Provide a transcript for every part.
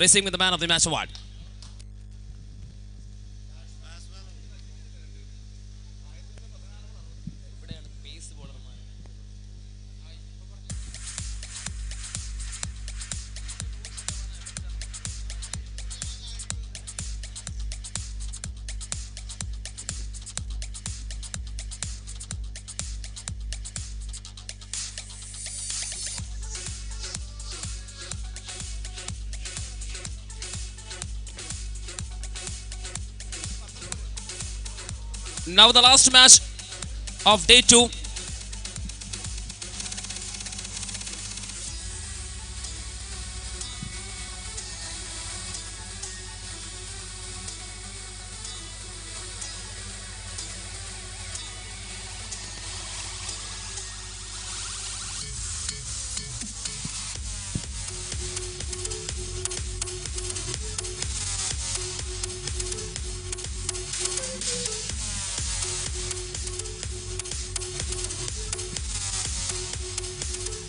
receiving the Man of the Match award. Now the last match of day 2.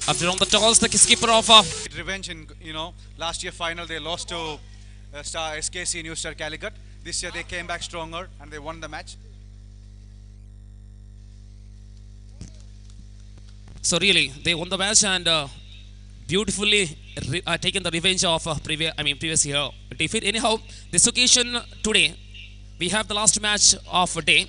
After on the toss, the skipper of revenge in last year final they lost to Star SKC New Star Calicut. This year they came back stronger and they won the match. So really, they won the match and beautifully taken the revenge of previous year defeat. Anyhow, this occasion today, we have the last match of the day,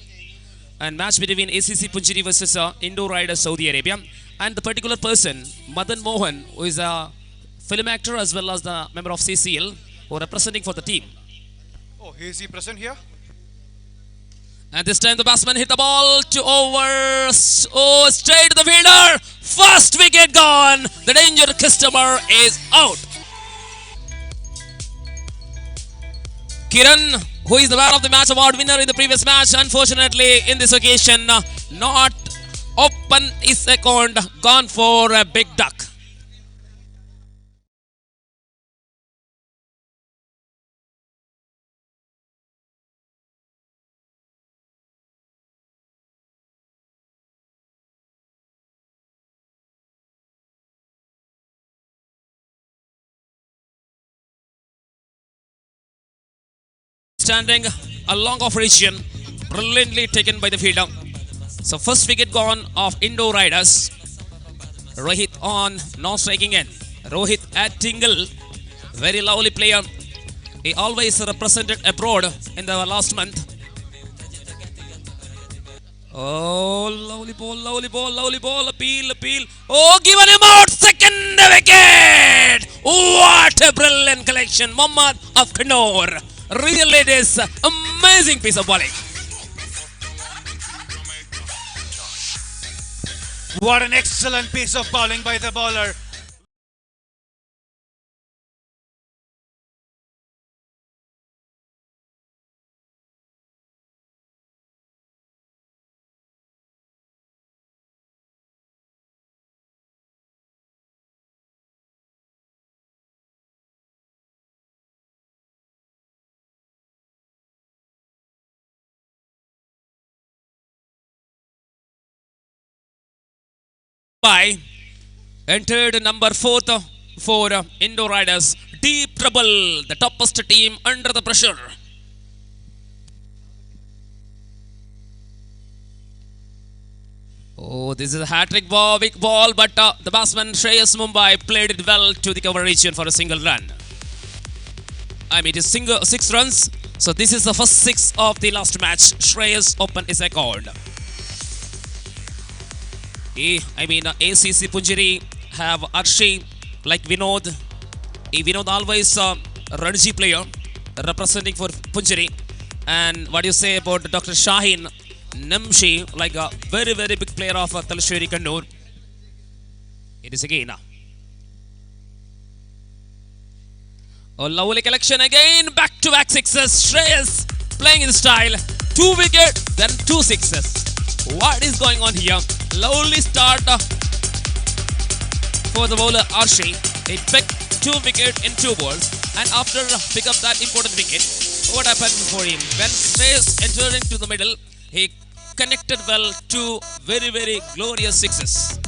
and match between ACC Punjiri versus Indo Riders Saudi Arabia. And the particular person, Madan Mohan, who is a film actor as well as the member of CCL, who are representing for the team. Oh, is he present here? And this time the batsman hit the ball to over. Oh, straight to the fielder. First wicket gone. The danger customer is out. Kiran, who is the Man of the Match award winner in the previous match, unfortunately in this occasion not open his account, gone for a big duck. Standing a long off region, brilliantly taken by the fielder. So first wicket gone of Indo Riders. Rohit on non-striking end. Rohit at Tingle, very lovely player. He always represented abroad in the last month. Oh, lovely ball, lovely ball, lovely ball. Appeal, appeal. Oh, given him out. Second wicket. What a brilliant collection. Mohammad of Kannur. Really, it is amazing piece of bowling. What an excellent piece of bowling by the bowler. By entered number 4th for Indo Riders. Deep trouble, the topmost team under the pressure. Oh, this is a hat-trick ball, big ball, but the batsman Shreyas Mumbai played it well to the cover region for a single run. It is 6 runs. So this is the first 6 of the last match. Shreyas opened his account. ACC Punjiri have Arshi like Vinod. Vinod always Ranji player representing for Punjiri. And what do you say about Dr. Shaheen Namshi, like a very, very big player of Talasheri Kannur. It is again. Oh, lovely collection again. Back-to-back sixes. Shreyas playing in style. 2 wicket, then 2 sixes. What is going on here? Lovely start for the bowler Arshi. He picked 2 wickets in 2 balls. And after pick up that important wicket, what happened for him? When Shreyas entered into the middle, he connected well to very, very glorious sixes.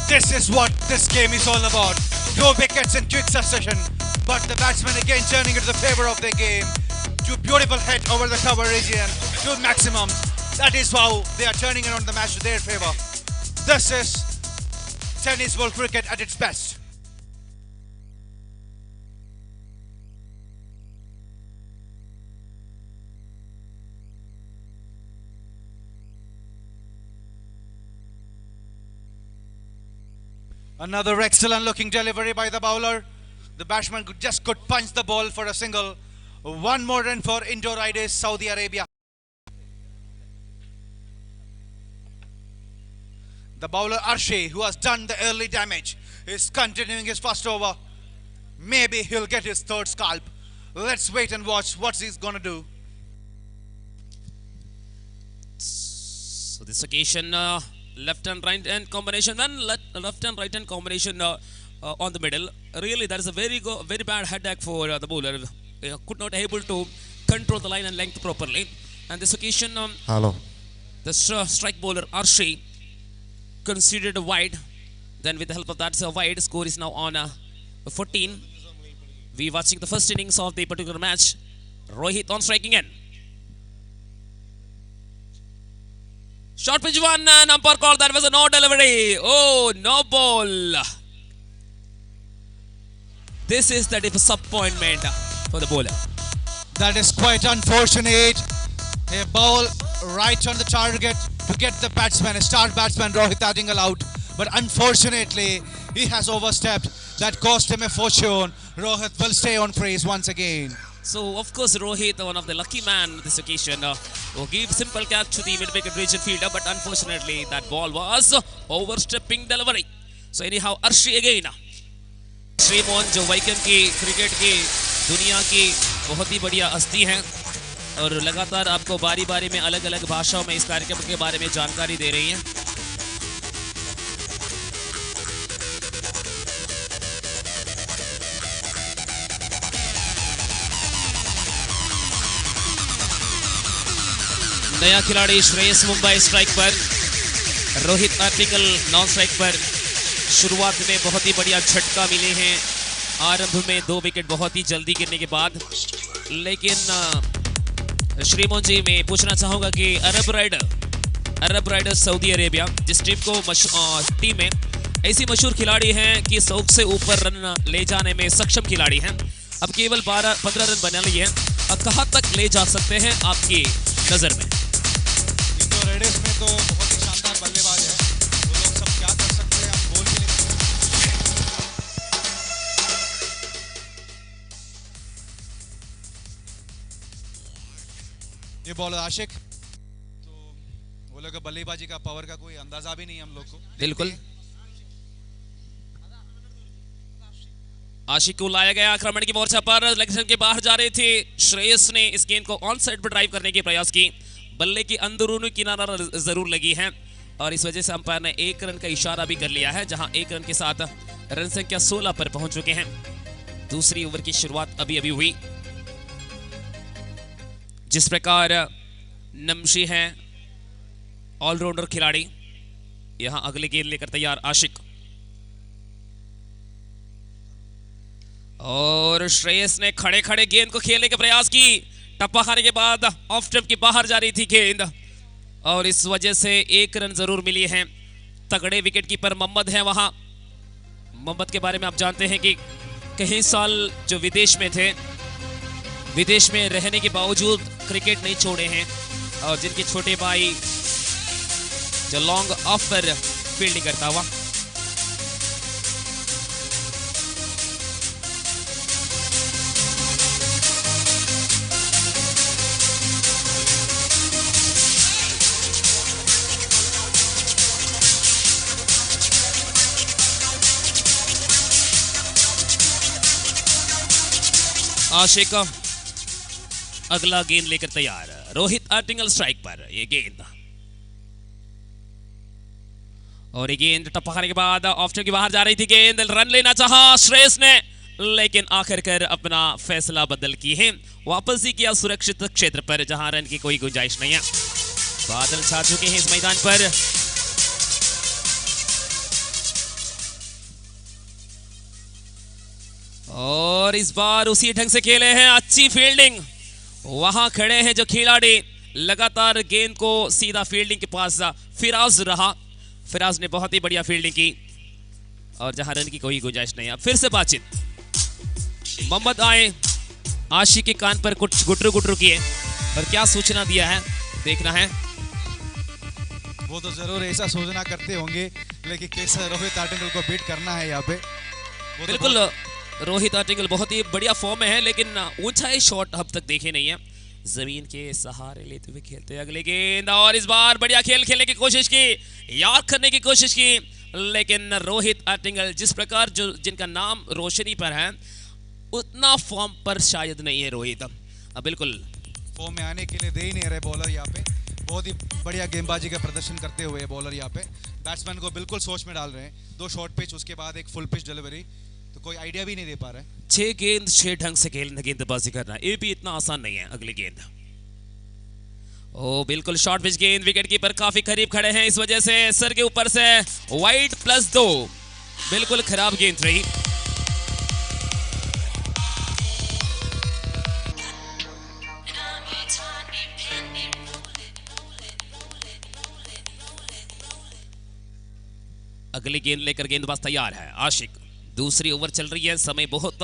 This is what this game is all about. 2 wickets in quick succession. But the batsmen again turning into the favor of their game. 2 beautiful hit over the cover region to maximum. That is how they are turning around the match to their favor. This is tennis world cricket at its best. Another excellent looking delivery by the bowler. The batsman just could punch the ball for a single. One more run for Indo Riders, Saudi Arabia. The bowler Arshi, who has done the early damage, is continuing his first over. Maybe he'll get his third scalp. Let's wait and watch what he's gonna do. So this occasion, left and right hand combination, left and right hand combination on the middle. Really, that is a very bad headache for the bowler. Could not able to control the line and length properly. And this occasion, the strike bowler Arshi considered a wide. Then with the help of that wide, score is now on 14. We watching the first innings of the particular match. Rohit on striking end. Short pitch one, and umpire called that was a no delivery. Oh, no ball. This is the disappointment for the bowler. That is quite unfortunate. A ball right on the target to get the batsman, a star batsman Rohit Adingle out. But unfortunately, he has overstepped. That cost him a fortune. Rohit will stay on crease once again. So, of course, Rohit, one of the lucky man this occasion, will give simple catch to the mid-wicket region fielder, but unfortunately, that ball was overstepping delivery. So, anyhow, Arshi again. Shrimohan जो vacuum की cricket की दुनिया की बहुत ही बढ़िया हस्ती हैं और लगातार आपको बारी बारी में अलग अलग भाषाओं में इस कार्यक्रम के बारे में जानकारी दे रही हैं. नया खिलाड़ी श्रेयस मुंबई स्ट्राइक पर, रोहित आर्टिकल नॉन स्ट्राइक पर. शुरुआत में बहुत ही बढ़िया झटका मिले हैं आरंभ में 2 विकेट बहुत ही जल्दी गिरने के बाद. लेकिन श्रीमोहन जी मैं पूछना चाहूँगा कि अरब राइडर्स सऊदी अरेबिया जिस टीम में ऐसी मशहूर खिलाड़ी हैं कि 100 से ऊपर रन ले जाने में सक्षम खिलाड़ी हैं, अब केवल 15 रन बना लिए हैं. अब कहाँ तक ले जा सकते हैं आपकी नज़र में? इंडो राइडर्स में तो बहुत ही शानदार बल्लेबाज है. वो लोग सब क्या कर सकते हैं, हम बोल भी नहीं सकते. ये बॉलर आशिक, तो वो लोग बल्लेबाजी का पावर का कोई अंदाजा भी नहीं हम लोग को. बिल्कुल आशिक को लाया गया आक्रमण की मोर्चा पर, लेग के बाहर जा रहे थे. श्रेयस ने इस गेंद को ऑन साइड पर ड्राइव करने के प्रयास की. बल्ले की अंदरूनी किनारा जरूर लगी है और इस वजह से अंपायर ने 1 रन का इशारा भी कर लिया है, जहां 1 रन के साथ रन संख्या 16 पर पहुंच चुके हैं. दूसरी ओवर की शुरुआत अभी हुई. जिस प्रकार नमशी है ऑलराउंडर खिलाड़ी, यहां अगले गेंद लेकर तैयार आशिक और श्रेयस ने खड़े खड़े गेंद को खेलने के प्रयास की. टप्पा खाने के बाद ऑफ स्टंप की बाहर जा रही थी गेंद और इस वजह से 1 रन जरूर मिली है. तगड़े विकेट कीपर मोहम्मद है वहां. मोहम्मद के बारे में आप जानते हैं कि कई साल जो विदेश में थे, विदेश में रहने के बावजूद क्रिकेट नहीं छोड़े हैं और जिनके छोटे भाई जो लॉन्ग ऑफ पर फील्डिंग करता हुआ. आशिक अगला गेंद लेकर तैयार. रोहित आर्टिकल स्ट्राइक पर ये गेंद और ये गेंद टप्पा खाने के बाद ऑफ स्टंप की बाहर जा रही थी गेंद. रन लेना चाहा श्रेयस ने, लेकिन आखिरकार अपना फैसला बदल की है. वापस ही किया सुरक्षित क्षेत्र पर जहां रन की कोई गुंजाइश नहीं है. बादल छा चुके हैं इस मैदान पर. और इस बार उसी ढंग से खेले हैं, अच्छी फील्डिंग। वहां खड़े हैं जो खिलाड़ी, लगातार गेंद को सीधा फील्डिंग के पास फिराज रहा। फिराज ने बहुत ही बढ़िया फील्डिंग की और जहां रन की कोई गुंजाइश नहीं है। फिर से बातचीत, मोहम्मद आए, आशिक के कान पर कुछ गुटरू गुटरू किए और क्या सूचना दिया है देखना है। वो तो जरूर ऐसा सूचना करते होंगे, लेकिन किस रोहित आर्टिकल को बीट करना है यहाँ पे। बिल्कुल, रोहित आर्टिकल बहुत ही बढ़िया फॉर्म में है, लेकिन ऊंचाई शॉट अब तक देखे नहीं है। जमीन के सहारे लेते हुए खेलते अगले गेंद, और इस बार बढ़िया खेल खेलने की कोशिश की, याद करने की कोशिश की, लेकिन रोहित आर्टिकल जिस प्रकार जो जिनका नाम रोशनी पर है, उतना फॉर्म पर शायद नहीं है रोहित। बिल्कुल फॉर्म में आने के लिए दे ही नहीं रहे बॉलर यहाँ पे। बहुत ही बढ़िया गेंदबाजी का प्रदर्शन करते हुए बॉलर यहाँ पे बैट्समैन को बिल्कुल सोच में डाल रहे हैं। 2 शॉर्ट पिच, उसके बाद एक फुल पिच डिलीवरी, तो कोई आइडिया भी नहीं दे पा रहे हैं। 6 गेंद 6 ढंग से खेलना, गेंदबाजी करना, ये भी इतना आसान नहीं है। अगली गेंद, ओ बिल्कुल शॉर्ट पिच गेंद, विकेट कीपर काफी करीब खड़े हैं, इस वजह से सर के ऊपर से वाइड +2, बिल्कुल खराब गेंद रही। अगली गेंद लेकर गेंदबाज तैयार है आशिक। दूसरी ओवर चल रही है, समय बहुत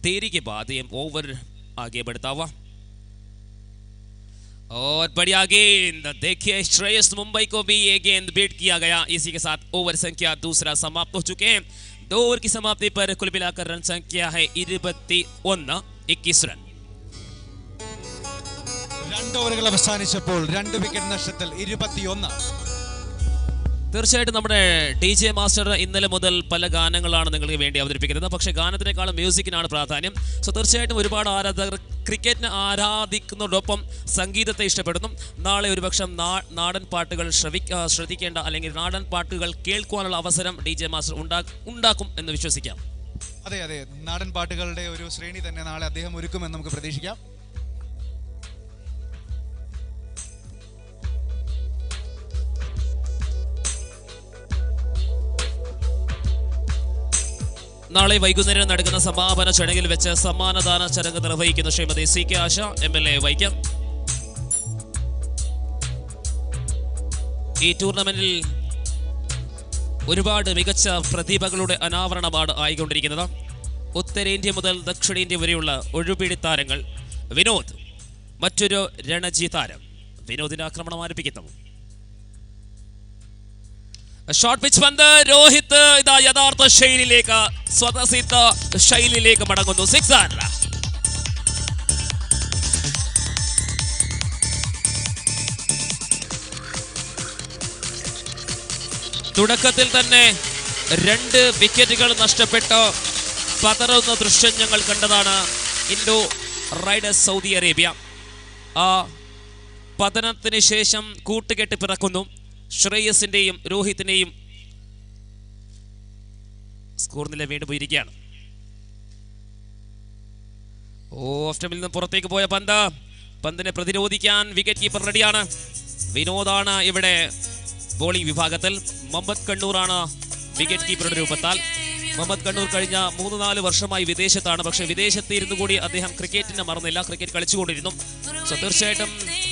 देरी के बाद ये ओवर आगे बढ़ता हुआ, और बढ़िया गेंद। देखिए श्रेयस मुंबई को भी ये गेंद बीट किया गया। इसी के साथ ओवर संख्या दूसरा समाप्त हो चुके हैं। 2 ओवर की समाप्ति पर कुल मिलाकर रन संख्या है 21 रन। 2 ഓവറുകൾ അവസാനിച്ചപ്പോൾ 2 വിക്കറ്റ് നഷ്ടത്തിൽ 21. തീർച്ചയായിട്ടും നമ്മുടെ DJ മാസ്റ്റർ ഇന്നലെ മുതൽ പല ഗാനങ്ങളാണ് നിങ്ങൾക്ക് വേണ്ടി അവതരിപ്പിക്കുന്നത്. പക്ഷേ ഗാനത്തിനേക്കാളും മ്യൂസിക്കിനാണ് പ്രാധാന്യം. സോ തീർച്ചയായിട്ടും ഒരുപാട് ആരാധകർ ക്രിക്കറ്റിനെ ആരാധിക്കുന്നതോടൊപ്പം സംഗീതത്തെ ഇഷ്ടപ്പെടുന്നു. നാളെ ഒരുപക്ഷെ നാടൻ പാട്ടുകൾ ശ്രദ്ധിക്കേണ്ട അല്ലെങ്കിൽ നാടൻ പാട്ടുകൾ കേൾക്കുവാനുള്ള അവസരം DJ മാസ്റ്റർ ഉണ്ടാക്കും എന്ന് വിശ്വസിക്കാം. അതെ അതെ, നാടൻ പാട്ടുകളുടെ ഒരു ശ്രേണി തന്നെ നാളെ അദ്ദേഹം ഒരുക്കുമെന്ന് നമുക്ക് പ്രതീക്ഷിക്കാം. നാളെ വൈകുന്നേരം നടക്കുന്ന സമാപന ചടങ്ങിൽ വെച്ച് സമ്മാനദാന ചടങ്ങ് നിർവഹിക്കുന്ന ശ്രീമതി CK ആശ MLA വൈക്കം. ഈ ടൂർണമെന്റിൽ ഒരുപാട് മികച്ച പ്രതിഭകളുടെ അനാവരണമാണ് ആയിക്കൊണ്ടിരിക്കുന്നത്. ഉത്തരേന്ത്യ മുതൽ ദക്ഷിണേന്ത്യ വരെയുള്ള ഒഴുപിടി താരങ്ങൾ. വിനോദ് മറ്റൊരു രണജി താരം. വിനോദിന്റെ ആക്രമണം ആരംഭിക്കുന്നു. ഷോർട്ട് പിച്ച് പന്ത്, രോഹിത് ഇതാ യഥാർത്ഥ ശൈലിയിലേക്ക്, സ്വതസിദ്ധ ശൈലിയിലേക്ക് മടങ്ങുന്നു. 6 റൺ. തുടക്കത്തിൽ തന്നെ 2 വിക്കറ്റുകൾ നഷ്ടപ്പെട്ട് പതറുന്ന ദൃശ്യം ഞങ്ങൾ കണ്ടതാണ് ഇൻഡോ റൈഡേഴ്സ് സൗദി അറേബ്യ. ആ പതനത്തിന് ശേഷം കൂട്ടുകെട്ട് പിറക്കുന്നു. ശ്രേയസിന്റെയും രോഹിത്തിന്റെയും സ്കോർ നില വീണ്ടും പോയിരിക്കുകയാണ്. ഓഫ് സ്റ്റമ്പിൽ നിന്ന് പുറത്തേക്ക് പോയ പന്തിനെ പ്രതിരോധിക്കാൻ വിക്കറ്റ് കീപ്പർ റെഡിയാണ്. വിനോദാണ് ഇവിടെ ബോളിംഗ് വിഭാഗത്തിൽ. മുഹമ്മദ് കണ്ണൂറാണ് വിക്കറ്റ് കീപ്പറുടെ രൂപത്താൽ. മുഹമ്മദ് കണ്ണൂർ കഴിഞ്ഞ 3-4 വർഷമായി വിദേശത്താണ്. പക്ഷേ വിദേശത്ത് ഇരുന്നു കൂടി അദ്ദേഹം ക്രിക്കറ്റിനെ മറന്നില്ല, ക്രിക്കറ്റ് കളിച്ചുകൊണ്ടിരുന്നു. സോ തീർച്ചയായിട്ടും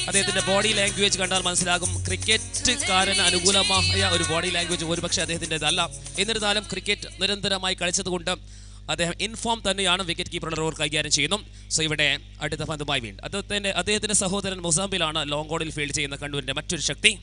അദ്ദേഹത്തിന്റെ ബോഡി ലാംഗ്വേജ് കണ്ടാൽ മനസ്സിലാകും ക്രിക്കറ്റുകാരന് അനുകൂലമായ ഒരു ബോഡി ലാംഗ്വേജ് ഒരുപക്ഷെ അദ്ദേഹത്തിൻ്റെതല്ല. എന്നിരുന്നാലും ക്രിക്കറ്റ് നിരന്തരമായി കളിച്ചതുകൊണ്ട് അദ്ദേഹം ഇൻഫോം തന്നെയാണ്. വിക്കറ്റ് കീപ്പറുടെ റോൾ കൈകാര്യം ചെയ്യുന്നു. സോ ഇവിടെ അടുത്ത പന്തുമായി വീണ്ടും അദ്ദേഹത്തിന്റെ സഹോദരൻ മൊസാംബിലാണ് ലോങ് ഓണിൽ ഫീൽഡ് ചെയ്യുന്ന കണ്ണൂരിന്റെ മറ്റൊരു ശക്തി.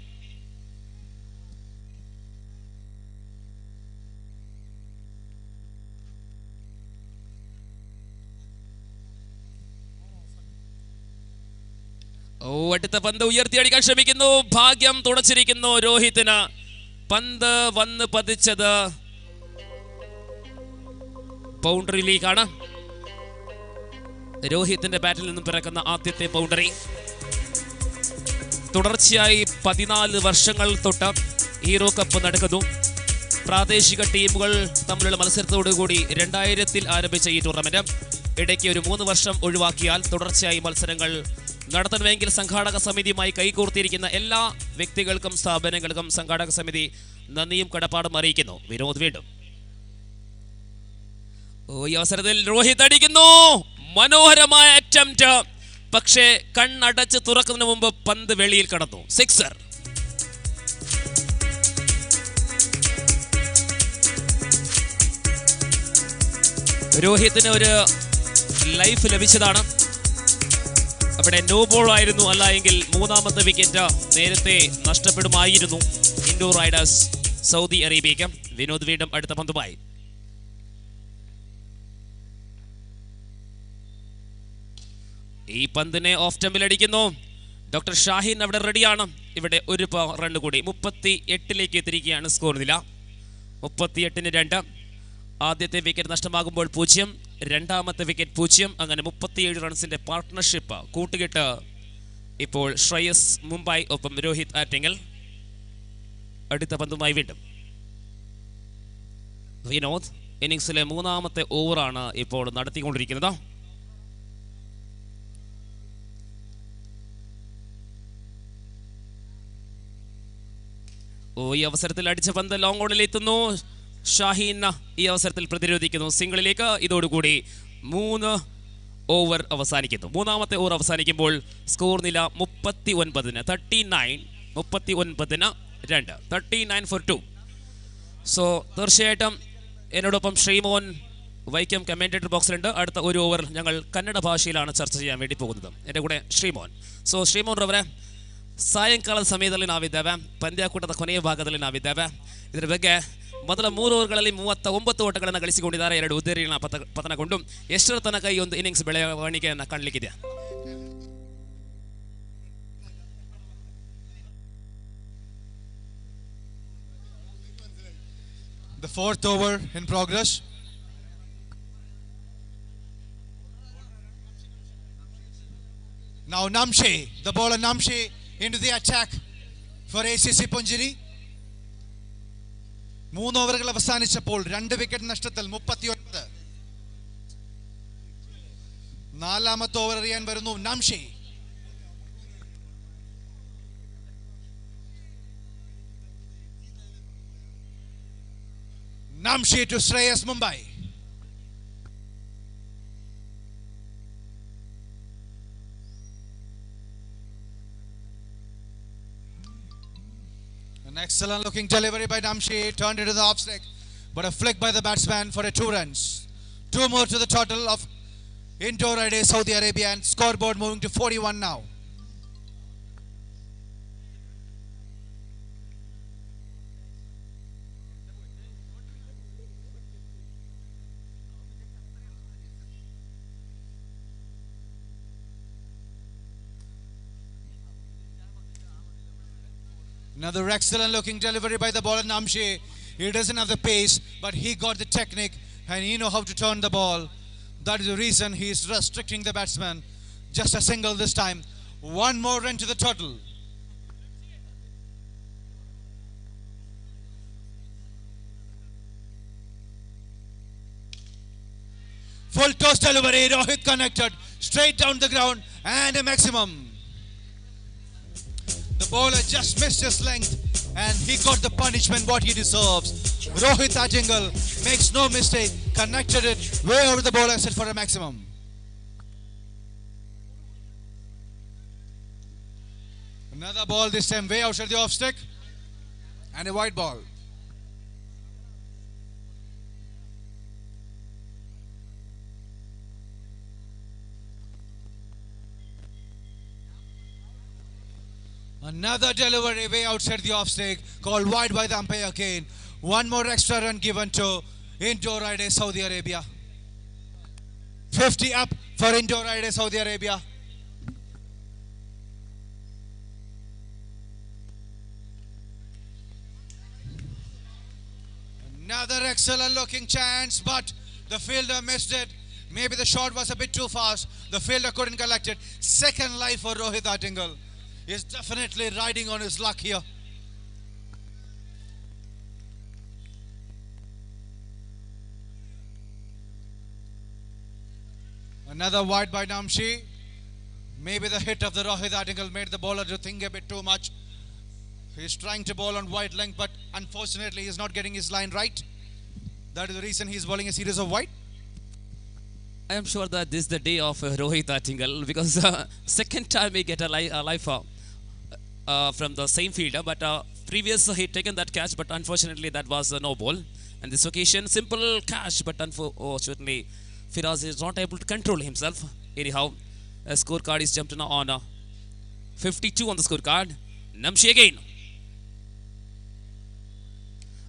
അടുത്ത പന്ത് ഉയർത്തിയടിക്കാൻ ശ്രമിക്കുന്നു. ഭാഗ്യം തുണച്ചിരിക്കുന്നു രോഹിത്തിന്. പന്ത് വന്ന് പതിച്ചത് ബൗണ്ടറിയിലേക്കാണ്. രോഹിത്തിന്റെ ബാറ്റിൽ നിന്നും പിറക്കുന്ന ആദ്യത്തെ ബൗണ്ടറി. തുടർച്ചയായി 14 വർഷങ്ങൾ തൊട്ട് ഹീറോ കപ്പ് നടക്കുന്നു. പ്രാദേശിക ടീമുകൾ തമ്മിലുള്ള മത്സരത്തോടുകൂടി 2000-ൽ ആരംഭിച്ച ഈ ടൂർണമെന്റ് ഇടയ്ക്ക് ഒരു 3 വർഷം ഒഴിവാക്കിയാൽ തുടർച്ചയായി മത്സരങ്ങൾ നടത്തണമെങ്കിൽ സംഘാടക സമിതിയുമായി കൈകോർത്തിരിക്കുന്ന എല്ലാ വ്യക്തികൾക്കും സ്ഥാപനങ്ങൾക്കും സംഘാടക സമിതി നന്ദിയും കടപ്പാടും അറിയിക്കുന്നു. വിനോദ് വീണ്ടും ഓ, ഈ അവസരത്തിൽ രോഹിത് അടിക്കുന്നു. മനോഹരമായ അറ്റംപ്റ്റ്. പക്ഷേ കണ്ണടച്ച് തുറക്കുന്നതിന് മുമ്പ് പന്ത് വെളിയിൽ കടന്നു. സിക്സർ. രോഹിത്തിന് ഒരു ലൈഫ് ലഭിച്ചതാണ്. അവിടെ നോ ബോൾ ആയിരുന്നു. അല്ല എങ്കിൽ മൂന്നാമത്തെ വിക്കറ്റ് നേരത്തെ നഷ്ടപ്പെടുമായിരുന്നു ഇൻഡോർ റൈഡേഴ്സ് സൗദി അറേബ്യയ്ക്ക്. വിനോദ് വീണ്ടും അടുത്ത പന്തുമായി. ഈ പന്തിനെ ഓഫ് സ്റ്റമ്പിൽ അടിക്കുന്നു. ഡോക്ടർ ഷാഹിൻ അവിടെ റെഡിയാണ്. ഇവിടെ ഒരു റൺ കൂടി. 38 എത്തിയിരിക്കുകയാണ് സ്കോർ നില. 38-2. ആദ്യത്തെ വിക്കറ്റ് നഷ്ടമാകുമ്പോൾ 0, രണ്ടാമത്തെ വിക്കറ്റ് 0. അങ്ങനെ 37 റൺസിന്റെ പാർട്ട്ണർഷിപ്പ് കൂട്ടുകെട്ട് ഇപ്പോൾ ശ്രേയസ് മുംബൈ ഒപ്പം രോഹിത് ആറ്റിങ്ങൽ. അടുത്ത പന്തുമായി വീണ്ടും വിനോദ്. ഇന്നിംഗ്സിലെ മൂന്നാമത്തെ ഓവറാണ് ഇപ്പോൾ നടത്തിക്കൊണ്ടിരിക്കുന്നത്. ഈ അവസരത്തിൽ അടിച്ച പന്ത് ലോങ് ഓണിലെത്തുന്നു. ഷാഹീൻ ഈ അവസരത്തിൽ പ്രതിരോധിക്കുന്നു. സിംഗിളിലേക്ക്. ഇതോടുകൂടി 3 ഓവർ അവസാനിക്കുന്നു. മൂന്നാമത്തെ ഓവർ അവസാനിക്കുമ്പോൾ സ്കോർ നില 39-39. 39-2. 39 for 2. സോ തീർച്ചയായിട്ടും എന്നോടൊപ്പം ശ്രീമോൻ വൈക്കം കമൻറ്റേറ്റർ ബോക്സിലുണ്ട്. അടുത്ത ഒരു ഓവർ ഞങ്ങൾ കന്നഡ ഭാഷയിലാണ് ചർച്ച ചെയ്യാൻ വേണ്ടി പോകുന്നത്. എൻ്റെ കൂടെ ಶ್ರೀಮೋಹನ್. ಸೊ ಶ್ರೀಮೋಹನ್ ರವರೇ, ಸಾಯಂಕಾಲದ ಸಮಯದಲ್ಲಿ ನಾವಿದ್ದೇವೆ. ಪಂದ್ಯಾಕೂಟದ ಕೊನೆಯ ಭಾಗದಲ್ಲಿ ನಾವಿದ್ದೇವೆ. ಇದರ ಬಗ್ಗೆ ಮೊದಲ 3 ಓವರ್ಗಳಲ್ಲಿ 39 ಓಟಗಳನ್ನು ಗಳಿಸಿಕೊಂಡಿದ್ದಾರೆ. 2 ಉದ್ದೇರಿಗಳನ್ನ ಪತನಗೊಂಡು ಎಷ್ಟರ ತನಕ ಈ ಒಂದು ಇನ್ನಿಂಗ್ಸ್ ಬೆಳವಣಿಗೆಯನ್ನು ಕಾಣಲಿಕ್ಕಿದೆ? The 4th over in progress. Now Namche, the bowler Namche into the attack for ACC Punjiri. 3 ഓവറുകൾ അവസാനിച്ചപ്പോൾ 2 wicket നഷ്ടത്തിൽ 39. നാലാമത്തെ ഓവർ എറിയാൻ വരുന്നു നാംഷെ. Namche to Shreyas Mumbai. An excellent looking delivery by Namche, turned into the off stick, but a flick by the batsman for a 2 runs. 2 more to the total of Indoor Raiders Saudi Arabia, and scoreboard moving to 41 now. Another excellent looking delivery by the bowler Namche. He doesn't have the pace, but he got the technique and he know how to turn the ball. That is the reason he is restricting the batsman. Just a single this time. 1 more run to the total. Full toss delivery. Rohit connected straight down the ground and a maximum. The bowler just missed his length and he got the punishment what he deserves. Rohit Attingal makes no mistake, connected it way over the bowler, set for a maximum. Another ball, this time way outside the off stick, and a wide ball. Another delivery way outside the off stick, called wide by the umpire again. 1 more extra run given to Indoor Raiders Saudi Arabia. 50 up for Indoor Raiders Saudi Arabia. Another excellent looking chance, but the fielder missed it. Maybe the shot was a bit too fast. The fielder couldn't collect it. Second life for Rohit Attingal. Is definitely riding on his luck here. Another wide by Namche. Maybe the hit of the Rohit Attingal made the bowler to think a bit too much. He's trying to bowl on wide length, but unfortunately he's not getting his line right. That is the reason he's bowling a series of wide. I am sure that this is the day of Rohit Attingal because second time we get a life from the same fielder, but previous he taken that catch, but unfortunately that was no ball. And this occasion, simple catch, but unfortunately Firaz is not able to control himself. Anyhow, a scorecard is jumped now on 52 on the scorecard. Namshi again.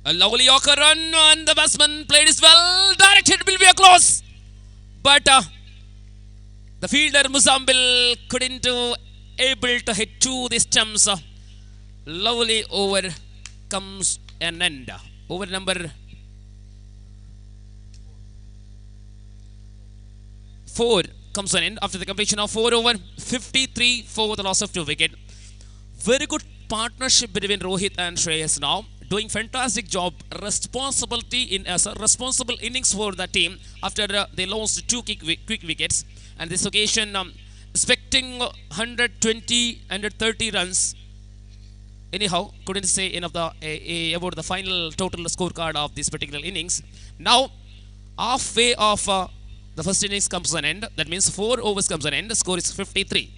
A lovely Yorker run, and the batsman played it well. Directed will be a close. But the fielder Muzambil couldn't able to hit to the stumps. Lovely over comes an end. Over number 4 comes an end after the completion of 4 over 53 for the loss of 2 wicket. Very good partnership between Rohit and Shreyas now. Doing fantastic job, responsibility in as a responsible innings for the team after they lost 2 quick wickets. And this occasion, expecting 120, 130 runs. Anyhow, couldn't say enough about the final total scorecard of this particular innings. Now, halfway of the first innings comes to an end. That means 4 overs comes to an end. The score is 53.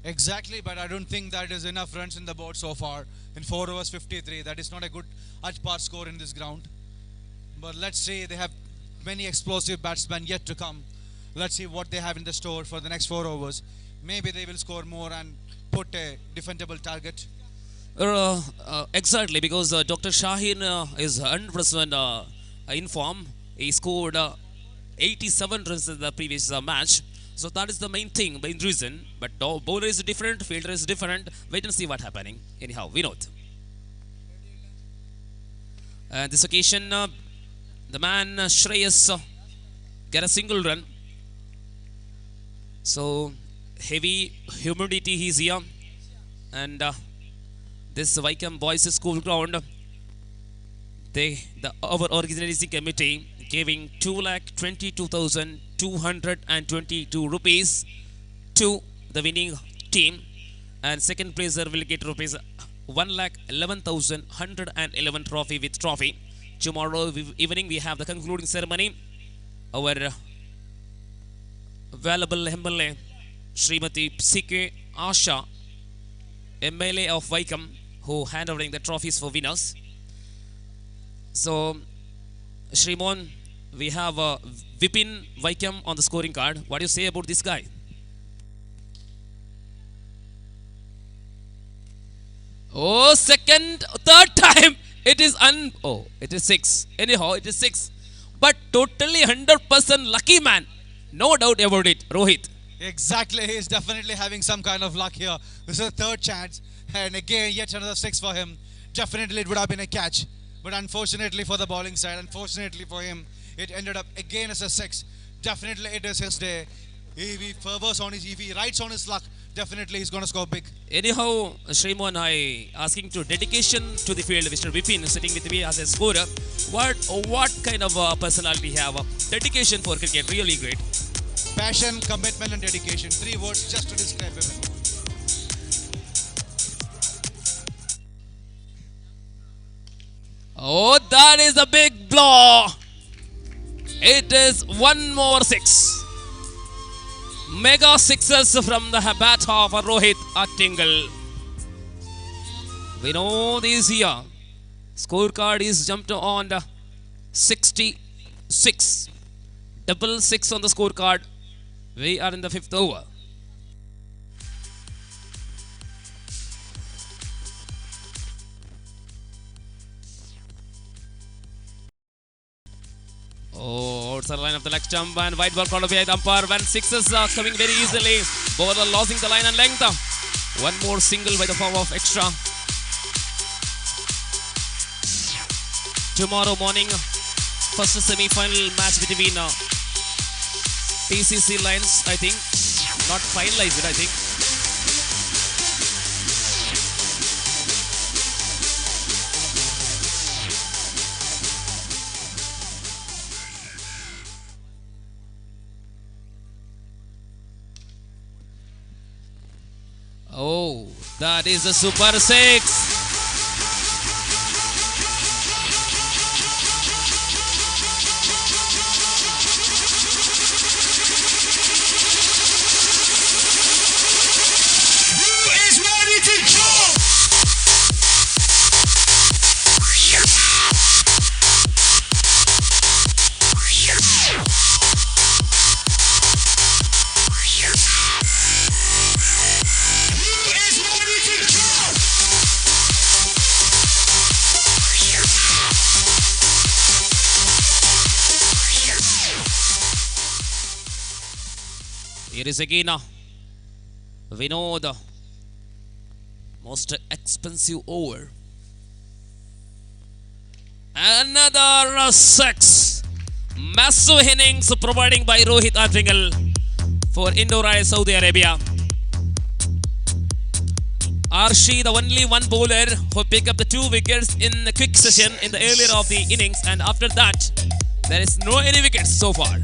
Exactly, but I don't think that is enough runs in the board so far. In 4 overs 53, that is not a good Ajpar score in this ground. But let's see, they have many explosive batsmen yet to come. Let's see what they have in the store for the next 4 overs. Maybe they will score more and put a defendable target. Exactly, because Dr. Shaheen is 100% in form. He scored 87 runs in the previous match. So that is the main thing, main reason. But bowler is different, fielder is different. Wait and see what's happening. Anyhow, we know it. This occasion, the man Shreyas get a single run. So heavy humidity is here, and this Wycombe Boys School ground, our organizing committee giving 2,22,222 rupees to the winning team, and second placer will get rupees 1,11,111 trophy with trophy. Tomorrow evening we have the concluding ceremony. Our valuable MLA Srimati C.K. Asha, MLA of Wycombe, who hand over the trophies for winners. So, Shrimon, we have Vipin Wycombe on the scoring card. What do you say about this guy? Oh, third time. It is it is 6. Anyhow, it is 6. But totally 100% lucky man. No doubt about it, Rohit. Exactly, he is definitely having some kind of luck here. This is a third chance, and again, yet another 6 for him. Definitely it would have been a catch. But unfortunately for the bowling side, unfortunately for him, it ended up again as a 6. Definitely it is his day. If he rides on his luck, definitely he's going to score big. Anyhow, Shrimon, I asking to dedication to the field. Mr. Vipin sitting with me as a scorer. What kind of personality have? Dedication for cricket, really great. Passion, commitment and dedication. 3 words just to describe him. Oh, that is a big blow. It is one more 6. Mega 6s from the bat of Rohit Attingal. We know this here. Scorecard is jumped on 66. Double 6 on the scorecard. We are in the 5th over. Oh, outside line of the leg stump and wide ball called by the umpire. When 6s are coming very easily. Bowler losing the line and length. One more single by the form of extra. Tomorrow morning, first semi-final match between PCC Lions, I think. Not finalized, I think. Oh, that is a super 6. Here is again Vinod, most expensive over. Another 6 massive innings providing by Rohit Attingal for Indore, Saudi Arabia. Arshi, the only one bowler who picked up the 2 wickets in a quick session in the earlier of the innings, and after that, there is no any wickets so far.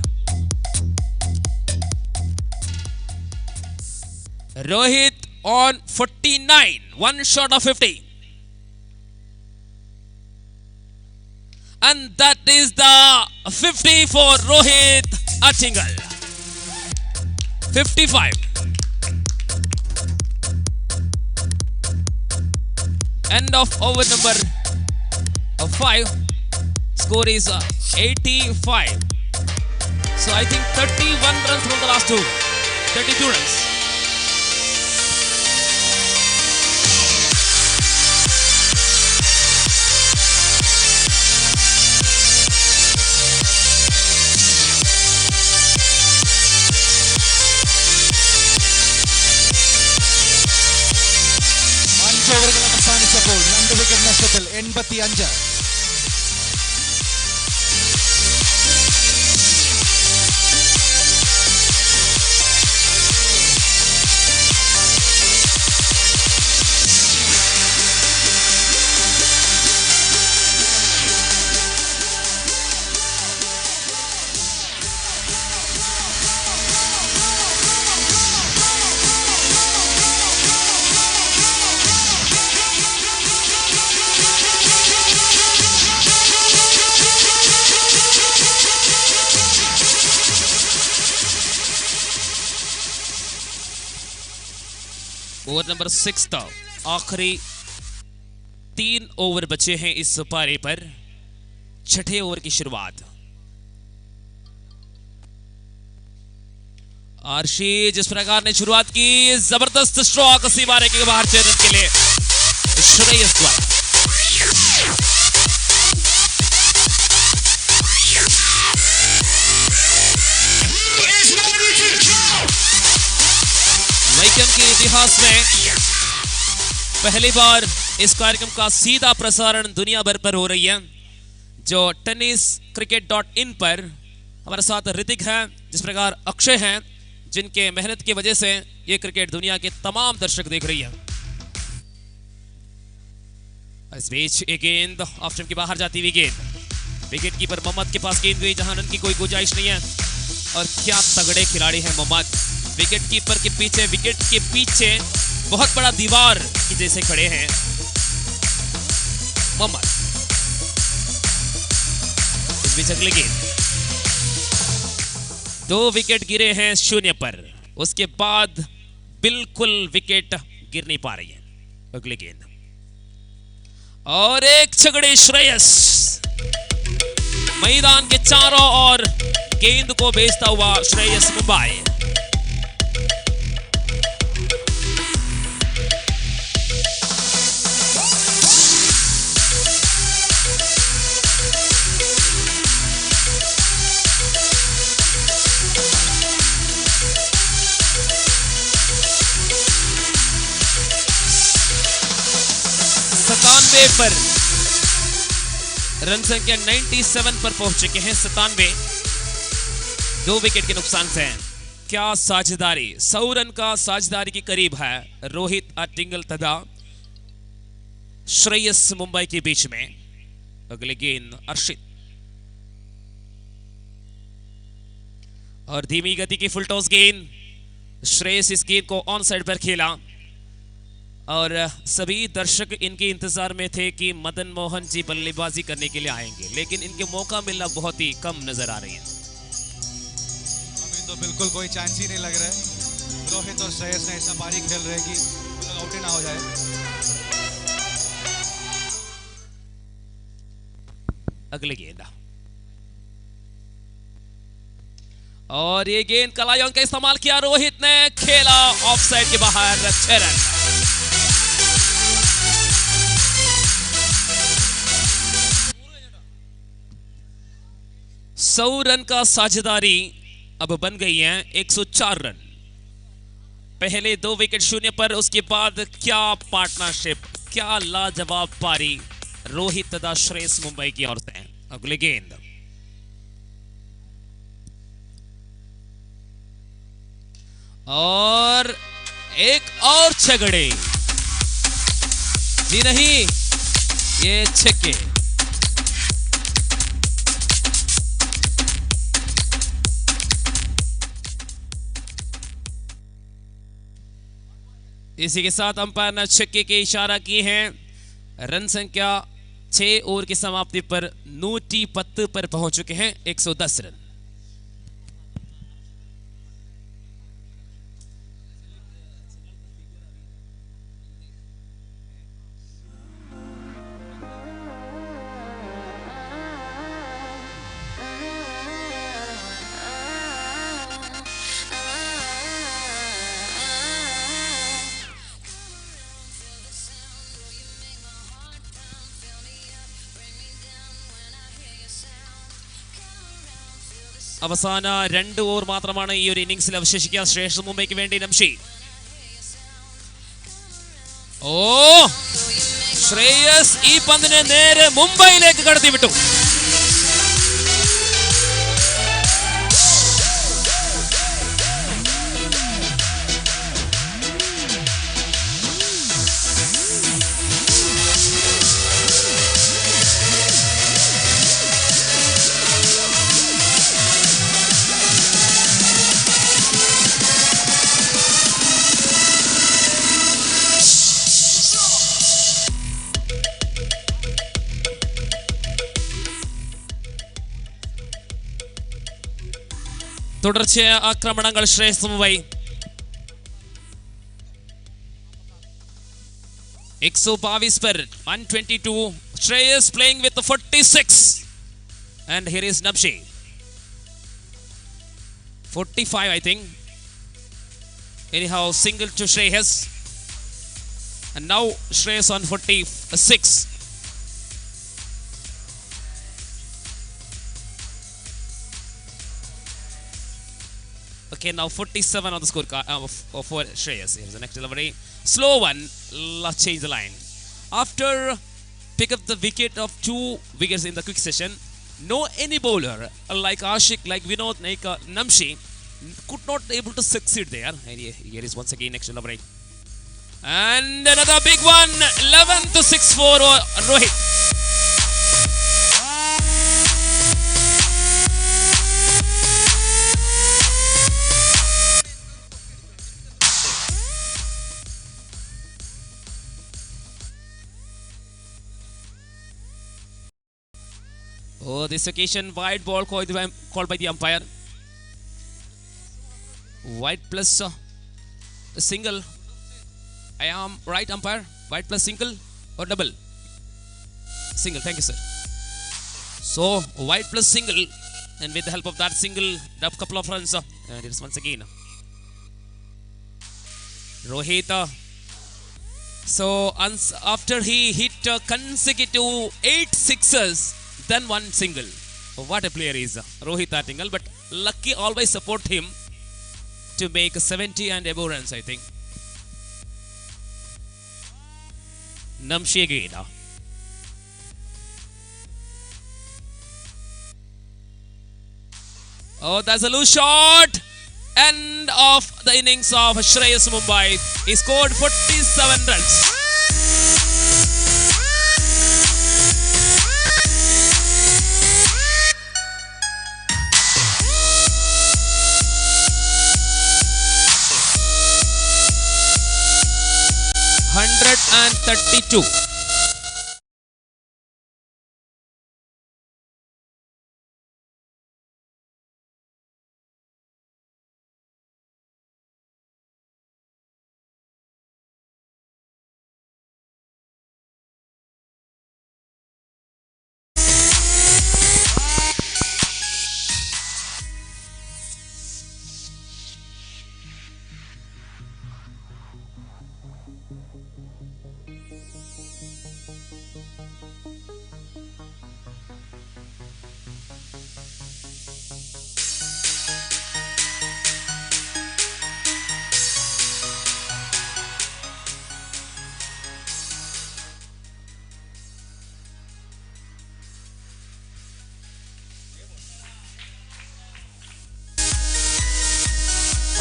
Rohit on 49, one short of 50. And that is the 50 for Rohit Attingal. 55. End of over number 5. Score is 85. So I think 31 runs from the last 2. 32 runs. ഓവറുകൾ അവസാനിച്ചപ്പോൾ 2 wicket നഷ്ടത്തിൽ 85. Over number 6 था, आखिरी 3 over बचे हैं इस पारी पर। छठे over की शुरुआत। आरशी जिस प्रकार ने शुरुआत की, जबरदस्त स्ट्रोक सीमारे के बाहर 6 रन के लिए श्रेयस द्वारा। वैकम के इतिहास में पहली बार इस कार्यक्रम का सीधा प्रसारण दुनिया भर पर हो रही है। जो टेनिस cricket.in पर हमारे साथ ऋतिक हैं, जिस प्रकार अक्षय हैं, जिनके मेहनत की वजह से ये क्रिकेट दुनिया के तमाम दर्शक देख रही है। इस बीच एक गेंद ऑफ स्टंप के बाहर जाती हुई गेंद विकेट कीपर मोहम्मद के पास गेंद गई, जहां रन की कोई गुंजाइश नहीं है। और क्या तगड़े खिलाड़ी हैं मोहम्मद, विकेट कीपर के पीछे, विकेट के पीछे बहुत बड़ा दीवार की जैसे खड़े हैं मोहम्मद। इस बीच अगली गेंद, 2 विकेट गिरे हैं 0 पर, उसके बाद बिल्कुल विकेट गिर नहीं पा रही है। अगली गेंद और एक छगड़े श्रेयस मैदान के चारों ओर गेंद को भेजता हुआ श्रेयस मुंबई। पर रन संख्या 97 पर पहुंच चुके हैं। 97, 2 विकेट के नुकसान से। क्या साझेदारी, 100 रन का साझेदारी के करीब है रोहित अट्टिंगल तथा श्रेयस मुंबई के बीच में। अगले गेंद अर्शित और धीमी गति की फुल टॉस गेंद। श्रेयस इस गेंद को ऑन साइड पर खेला और सभी दर्शक इनके इंतजार में थे कि मदन मोहन जी बल्लेबाजी करने के लिए आएंगे, लेकिन इनके मौका मिलना बहुत ही कम नजर आ रही है। अभी तो बिल्कुल कोई चांस ही नहीं लग रहा है। रोहित और श्रेयस ने ऐसा पारी खेल रहे कि आउट ही ना हो जाए। अगली गेंद और ये गेंद कलायों का इस्तेमाल किया, रोहित ने खेला ऑफ साइड के बाहर, 6 रन। 100 रन का साझेदारी अब बन गई है 104 रन। पहले 2 विकेट शून्य पर, उसके बाद क्या पार्टनरशिप, क्या लाजवाब पारी रोहित तथा श्रेयस मुंबई की ओर से। अगले गेंद और एक और छगड़े, जी नहीं, ये छक्के। इसी के साथ अंपायर ने छक्के के इशारा किए हैं। रन संख्या 6 ओवर की समाप्ति पर 110 पर पहुंच चुके हैं, 110 रन। അവസാന 2 ഓവർ മാത്രമാണ് ഈ ഒരു ഇന്നിംഗ്സിൽ അവശേഷിക്കുക. ശ്രേയസ് മുംബൈക്ക് വേണ്ടി നംഷി. ഓ, ശ്രേയസ് ഈ പന്തിനെ നേരെ മുംബൈയിലേക്ക് കടത്തിവിട്ടു. തുടർച്ചയായ ആക്രമണങ്ങൾ ശ്രേയസ് മുംബൈ. 122 पर 122. Shreyas playing with the 46. And here is Namshi. 45, I think. Anyhow, single to Shreyas. And now Shreyas on 46. Okay, now 47 on the scorecard for Shreyas. Here's the next delivery. Slow one. Let's change the line. After pick up the wicket of 2 wickets in the quick session, no any bowler like Ashik, like Vinod, like Namshi could not able to succeed there. And here is once again next delivery. And another big one. 11 to 6 for Rohit. Oh, this occasion wide ball called by the umpire. Wide plus single. I am right, umpire. Wide plus single or double? Single. Thank you, sir. So wide plus single, and with the help of that single, up couple of runs. And it is once again Rohit. So after he hit consecutive 8 sixes, then 1 single. What a player is Rohit Attingal, but lucky always support him to make 70 and above runs, I think. Namshi again. Oh, that's a loose shot. End of the innings of Shreyas Mumbai. He scored 47 runs. And 32.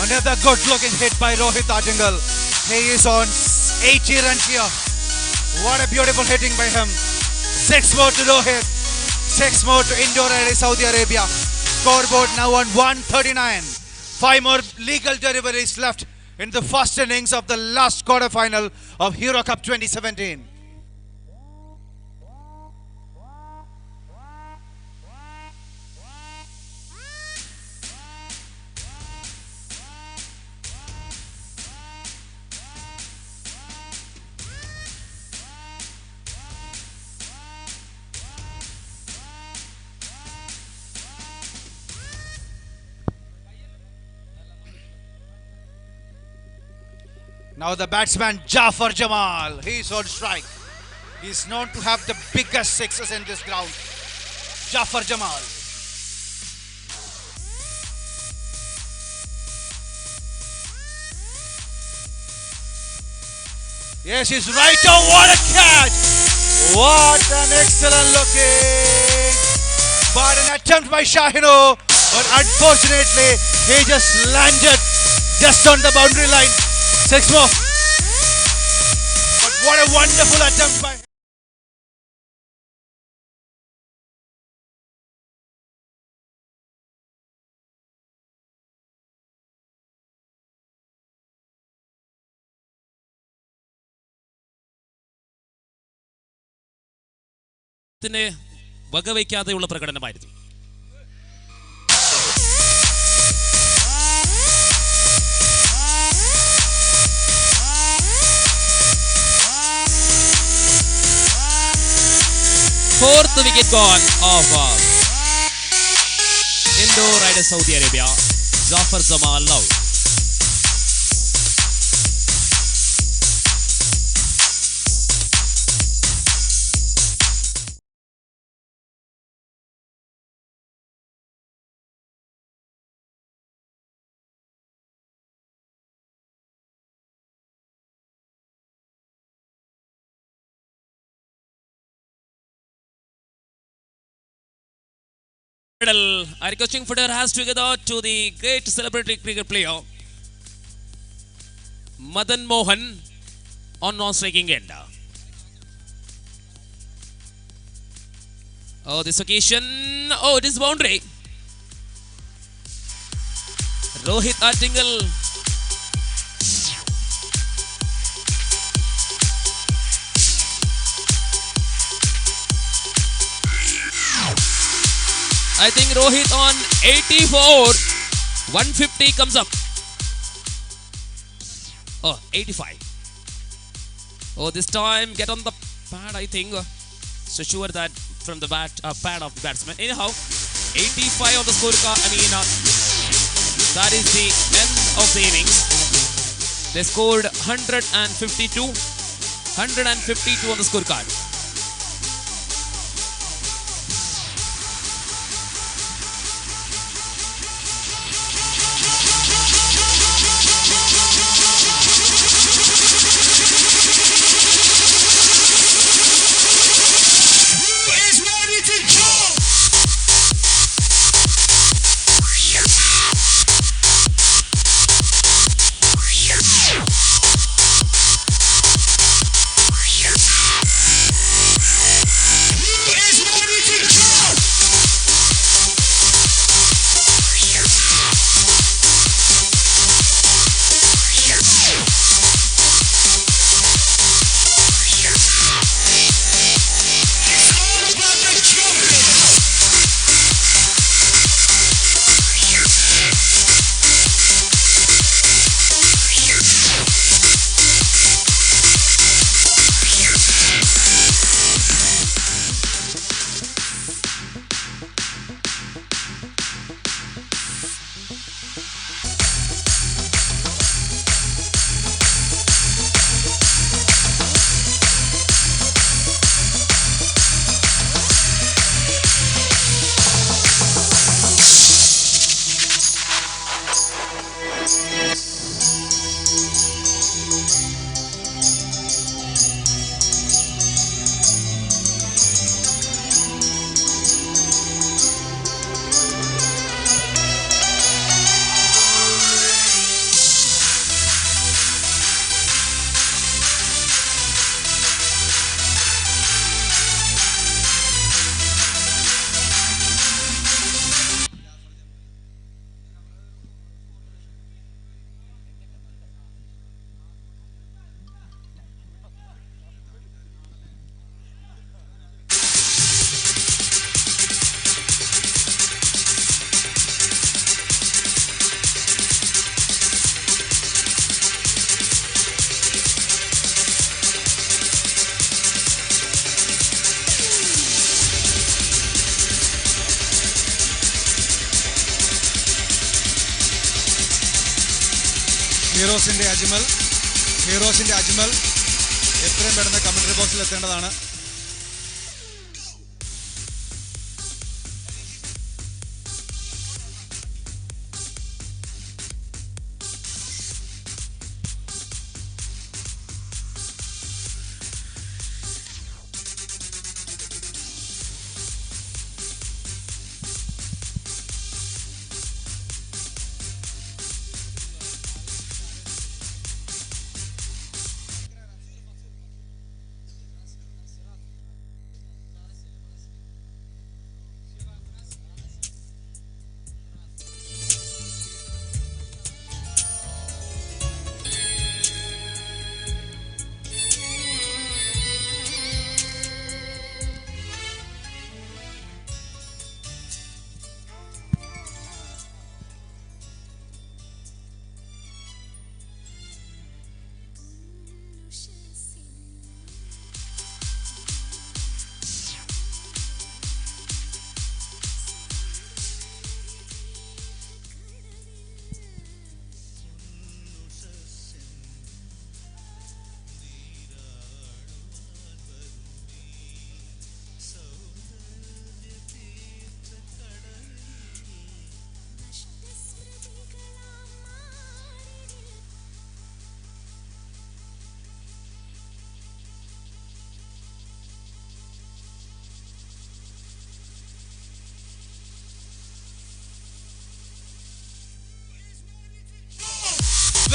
Another good looking hit by Rohit Atingal. He is on 80 runs here. What a beautiful hitting by him. 6 more to Rohit. 6 more to Indore, Saudi Arabia. Scoreboard now on 139. 5 more legal deliveries left in the first innings of the last quarter-final of Hero Cup 2017. Now the batsman Jafar Jamal, he's on strike. He's known to have the biggest sixes in this ground. Jafar Jamal. Yes, he's right on. What a catch! What an excellent looking! But an attempt by Shahino, but unfortunately he just landed just on the boundary line. 6 more. But what a wonderful attempt by വകവയ്ക്കാതെയുള്ള പ്രകടനമായിരുന്നു. Fourth wicket gone of Indore Riders Saudi Arabia. Jafar Jamal now. Our requesting footer has to get out to the great celebrity cricket player Madan Mohan on non-striking end. Oh, this occasion, oh, it is boundary. Rohit Atingal. I think Rohit on 84. 150 comes up. Oh, 85. Oh, this time get on the pad, I think. So sure that from the pad of the batsman. Anyhow, 85 on the scorecard. That is the end of the innings. They scored 152. 152 on the scorecard. ഹീറോസിന്റെ Ajmal എത്രയും പെട്ടെന്ന് commentary ബോക്സിൽ എത്തേണ്ടതാണ്.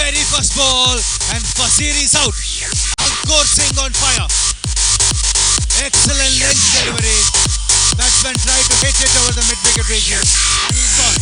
Very first ball and Fasir is out. Ankur Singh on fire. Excellent length delivery. Batsman tried to hit it over the mid-wicket region and he's gone.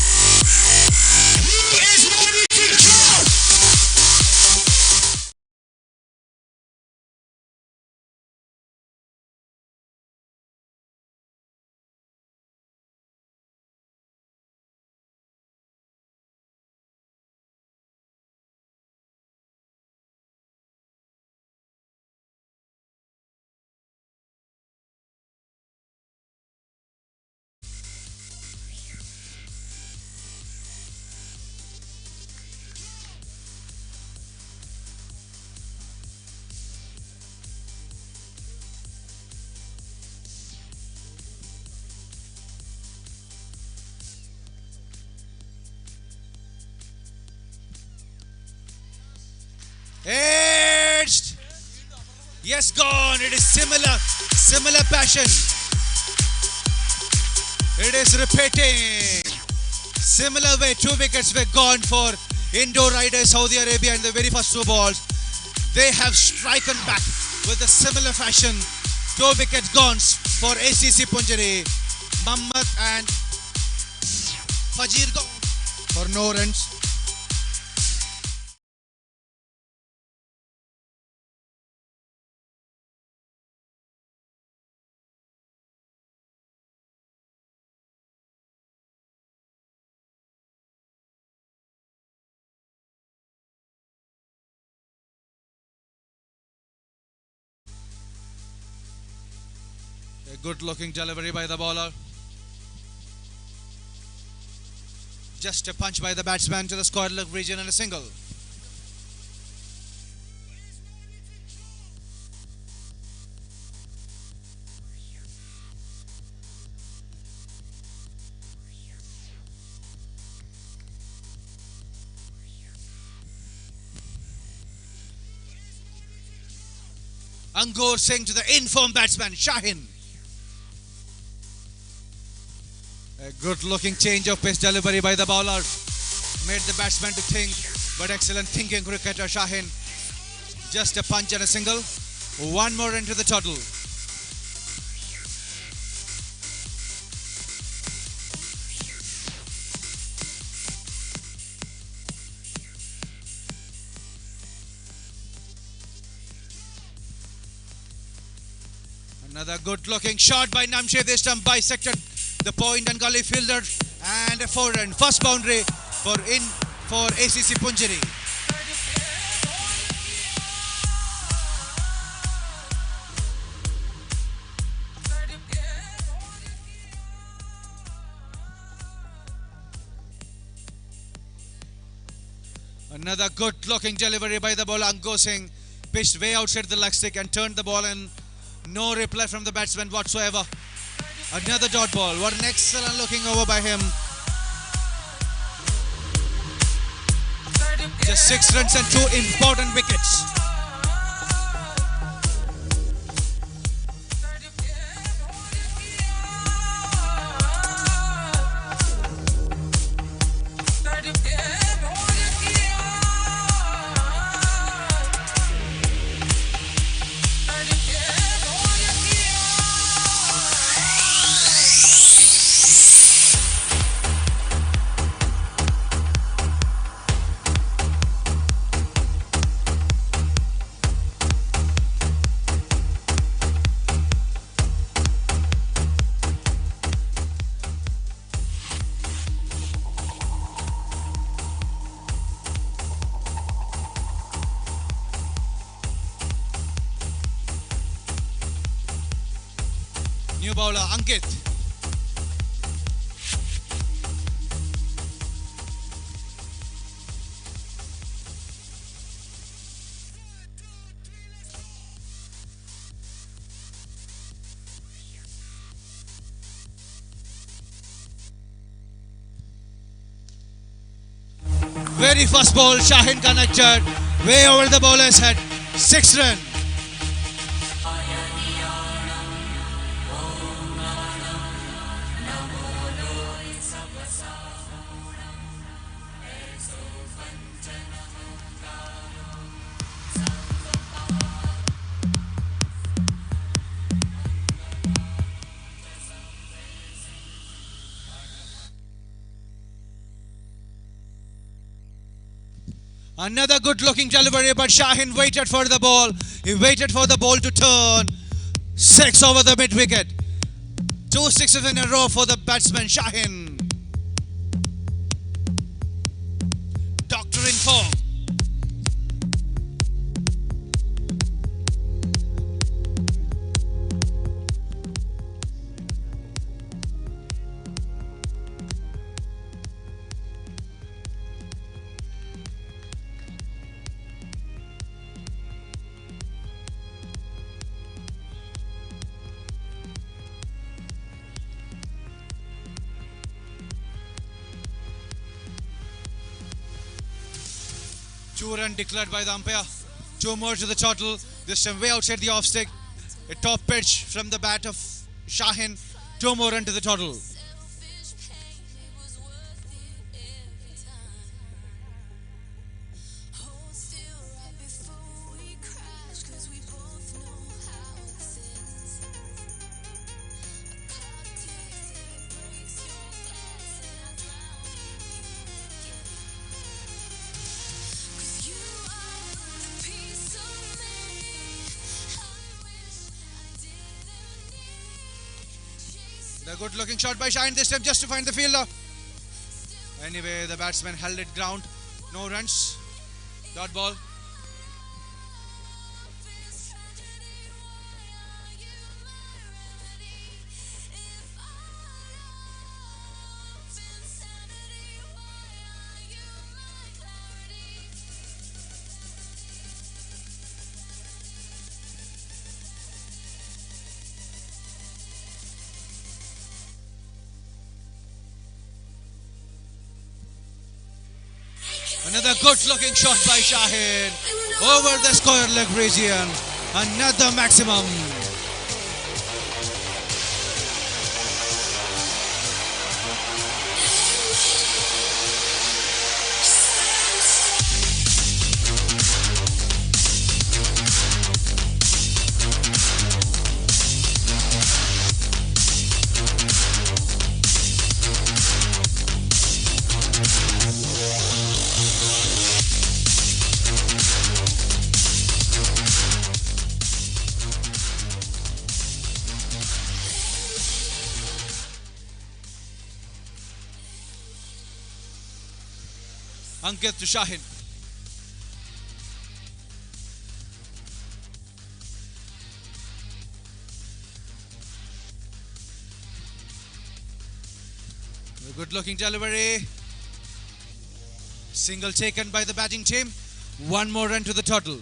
Edged. Yes, gone. It is similar passion. It is repeating. Similar way, 2 wickets were gone for Indo Riders Saudi Arabia in the very first 2 balls. They have striken back with a similar fashion. 2 wickets gone for ACC Punjari. Mohammad and Fajir gone for no runs. A good looking delivery by the bowler. Just a punch by the batsman to the square leg region and a single. Ankur Singh to the in-form batsman Shaheen. A good looking change of pace delivery by the bowler made the batsman to think, but excellent thinking cricketer Shaheen. Just a punch and a single. 1 more into the total. Another good looking shot by Namshe, this time bisected the point and gully fielder, and a 4-run first boundary for ACC Punjari. Another good looking delivery by the bowler Ankur Singh. Pitched way outside the leg stick and turned the ball in. No reply from the batsman whatsoever. Another dot ball. What an excellent looking over by him. Just 6 runs and 2 important wickets. New bowler Ankit. Very first ball, Shaheen connected way over the bowler's head. 6 run. Another good looking delivery, but Shaheen waited for the ball. He waited for the ball to turn. 6 over the mid wicket. 2 sixes in a row for the batsman Shaheen. Doctor in form. Two run declared by the umpire. 2 more to the total. This time way outside the off stick. A top pitch from the bat of Shaheen. 2 more run to the total. A good looking shot by Shaheen this time just to find the fielder. Anyway, the batsman held it ground. No runs. Dot ball. Another good looking shot by Shaheen over the square leg region. Another maximum. Ankit to Shaheen. A good looking delivery. Single taken by the batting team. One more run to the total.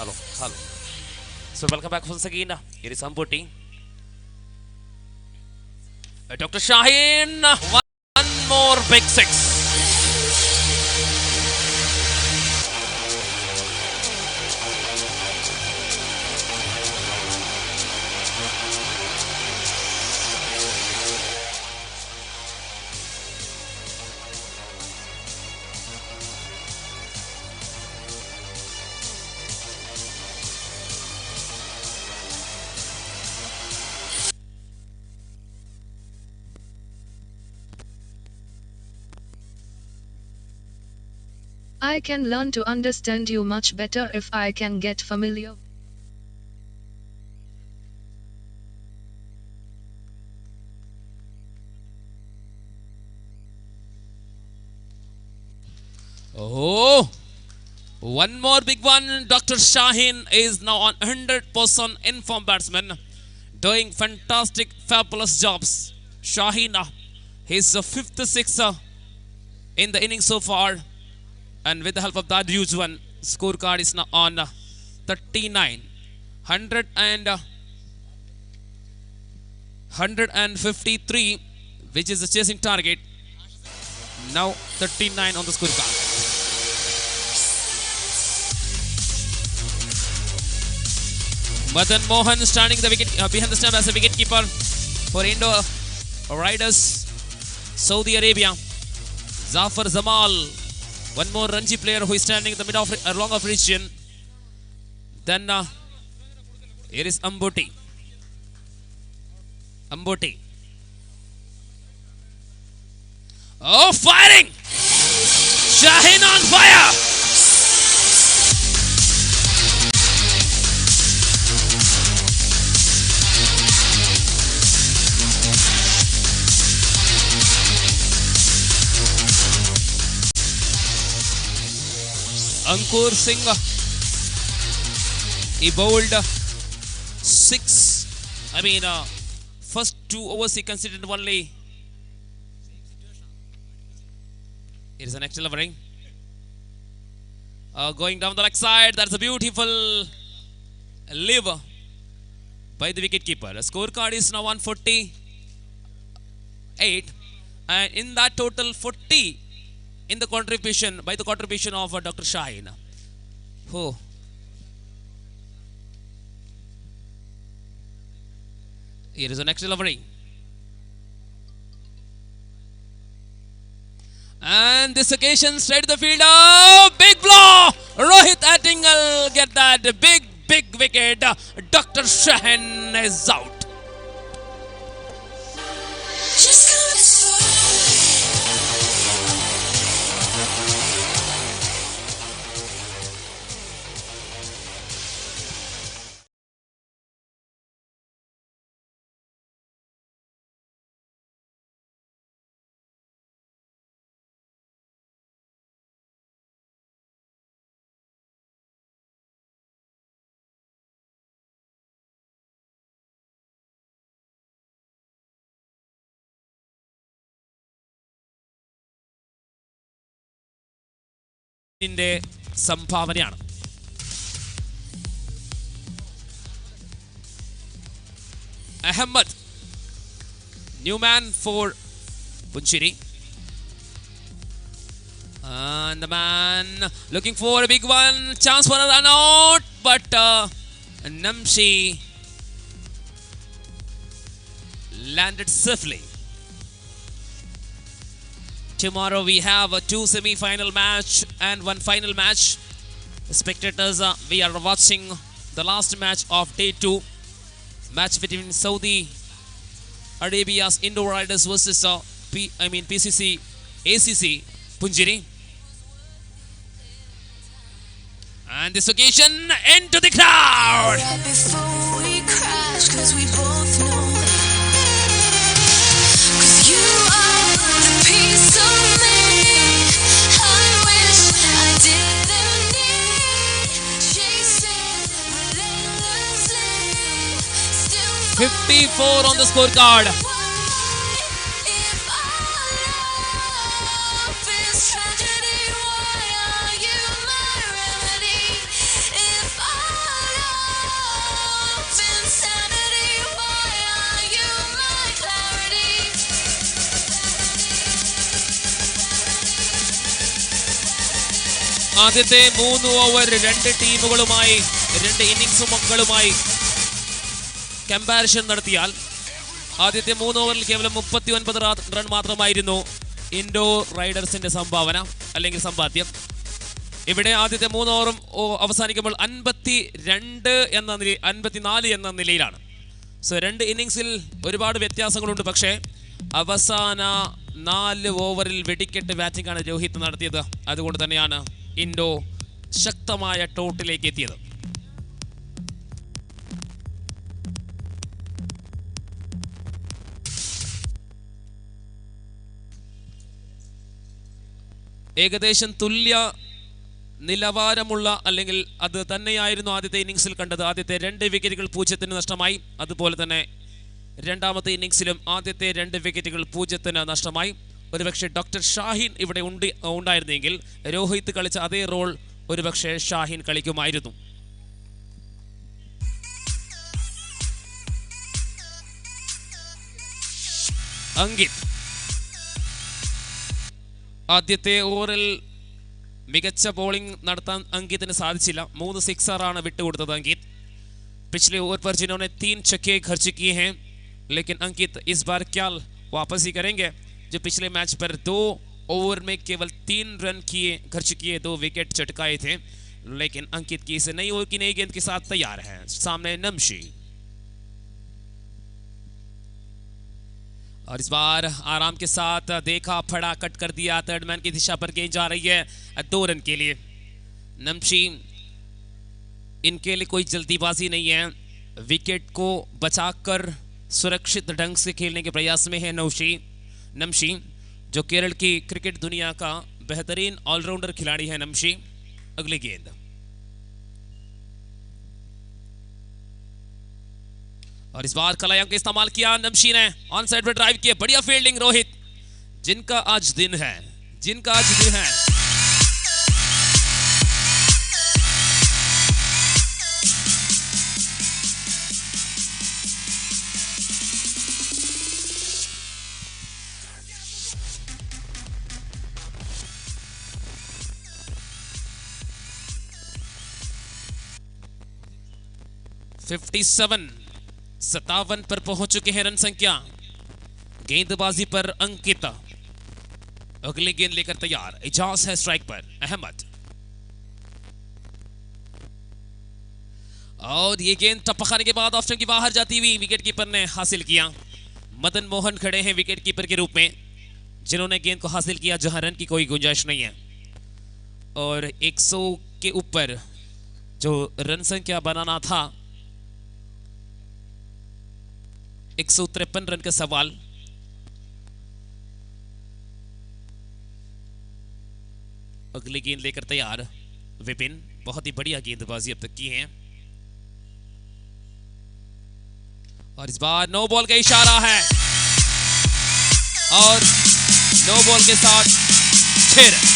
Hello, hello. So welcome back once again. Here is Ambuti. Dr. Shaheen, one more big six. I can learn to understand you much better if I can get familiar. Oh, one more big one. Dr. Shaheen is now on 100% informed batsman, doing fantastic, fabulous jobs. Shaheen, his fifth sixer in the innings so far, and with the help of that huge one, scorecard is now on 39, 100 and 153, which is the chasing target. Now 39 on the scorecard. Madan Mohan standing the wicket behind the stump as a wicket keeper for Indo Riders, Saudi Arabia. Zafar Zamal, one more Ranji player who is standing in the mid of long of region. Then here is Ambuti. Ambuti. Oh, firing! Shaheen on fire! Ankur Singh, he bowled six. First 2 overs he considered only. It is an extra levering. Going down the leg side, that's a beautiful lever by the wicket keeper. The scorecard is now 148, and in that total 40 in the contribution by the contribution of Dr. Shaheen. Oh. Here is an extra levering. And this occasion straight to the field. Oh, big blow! Rohit Attingal get that big wicket. Dr. Shaheen is out. ിന്റെ സംഭാവനയാണ്. Ahmed, new man for Punchiri. And the man looking for a big one. Chance for a run out. But Namshi landed safely. Tomorrow we have a 2 semi-final match and 1 final match. Spectators, we are watching the last match of day 2. Match between Saudi Arabia's Indo Riders versus PCC ACC Punjiri. And this occasion, into the crowd. Right before we crash, 'cause we both know. 'Cause you are the piece of me I wish I didn't need. Chasing relentlessly, still 54 on the scorecard. if our love is tragedy, why are you my remedy? If our love is insanity, why are you my clarity? ആദ്യത്തെ 3 over 2 ടീമുകളുമായി 2 ഇന്നിംഗ്സുകളുമായി comparison നടത്തിയാൽ ആദ്യത്തെ 3 ഓവറിൽ കേവലം 39 run മാത്രമായിരുന്നു Indo റൈഡേഴ്സിന്റെ സംഭാവന അല്ലെങ്കിൽ സമ്പാദ്യം. ഇവിടെ ആദ്യത്തെ 3 ഓവറും അവസാനിക്കുമ്പോൾ 54 എന്ന നിലയിലാണ്. സോ 2 ഇന്നിംഗ്സിൽ ഒരുപാട് വ്യത്യാസങ്ങളുണ്ട്. പക്ഷേ അവസാന 4 ഓവറിൽ വെടിക്കെട്ട് ബാറ്റിംഗ് ആണ് രോഹിത് നടത്തിയത്. അതുകൊണ്ട് തന്നെയാണ് ഇൻഡോ ശക്തമായ ടോട്ടിലേക്ക് എത്തിയത്. ഏകദേശം തുല്യ നിലവാരമുള്ള അല്ലെങ്കിൽ അത് തന്നെയായിരുന്നു ആദ്യത്തെ ഇന്നിംഗ്സിൽ കണ്ടത്. ആദ്യത്തെ 2 വിക്കറ്റുകൾ 0-ന് നഷ്ടമായി. അതുപോലെ തന്നെ രണ്ടാമത്തെ ഇന്നിംഗ്സിലും ആദ്യത്തെ 2 വിക്കറ്റുകൾ 0-ന് നഷ്ടമായി. ഒരുപക്ഷെ ഡോക്ടർ ഷാഹിൻ ഇവിടെ ഉണ്ടായിരുന്നെങ്കിൽ രോഹിത് കളിച്ച അതേ റോൾ ഒരുപക്ഷെ ഷാഹിൻ കളിക്കുമായിരുന്നു. അങ്കിത് ആദ്യത്തെ ഓവറിൽ മികച്ച ബോളിംഗ് നടത്താൻ अंकित സാധിച്ചില്ല. 3 സിക്സറാണ് വിട്ടുകൊടുത്തത് अंकित. पिछले ओवर पर जिन्होंने 3 छक्के खर्च किए हैं, लेकिन अंकित इस बार क्या वापस ही करेंगे? जो पिछले मैच पर 2 ओवर में केवल 3 रन खर्च किए, 2 विकेट चटकाए थे, लेकिन अंकित की इसे नई ओवर की नई गेंद के साथ तैयार है. सामने नमशी और इस बार आराम के साथ देखा, फड़ा, कट कर दिया. थर्ड मैन की दिशा पर गेंद जा रही है 2 रन के लिए. नमशी, इनके लिए कोई जल्दीबाजी नहीं है. विकेट को बचाकर सुरक्षित ढंग से खेलने के प्रयास में है नमशी, जो केरल की क्रिकेट दुनिया का बेहतरीन ऑलराउंडर खिलाड़ी है नमशी. अगली गेंद और इस बार कलायम का इस्तेमाल किया नमशी ने. ऑन साइड पर ड्राइव किया. बढ़िया फील्डिंग रोहित. जिनका आज दिन है. 57 पर पहुंच चुके हैं रन संख्या. गेंदबाजी पर अंकित. अगली गेंद लेकर तैयार. इजाज है स्ट्राइक पर. अहमद और ये गेंद टप्पा खाने के बाद ऑफ स्टंप की बाहर जाती हुई विकेट कीपर ने हासिल किया. मदन मोहन खड़े हैं विकेट कीपर के रूप में, जिन्होंने गेंद को हासिल किया जहां रन की कोई गुंजाइश नहीं है. और 100 के ऊपर जो रन संख्या बनाना था, 153 रन का सवाल. अगली गेंद लेकर तैयार विपिन. बहुत ही बढ़िया गेंदबाजी अब तक की है. और इस बार नो बॉल का इशारा है और नो बॉल के साथ 6 रन.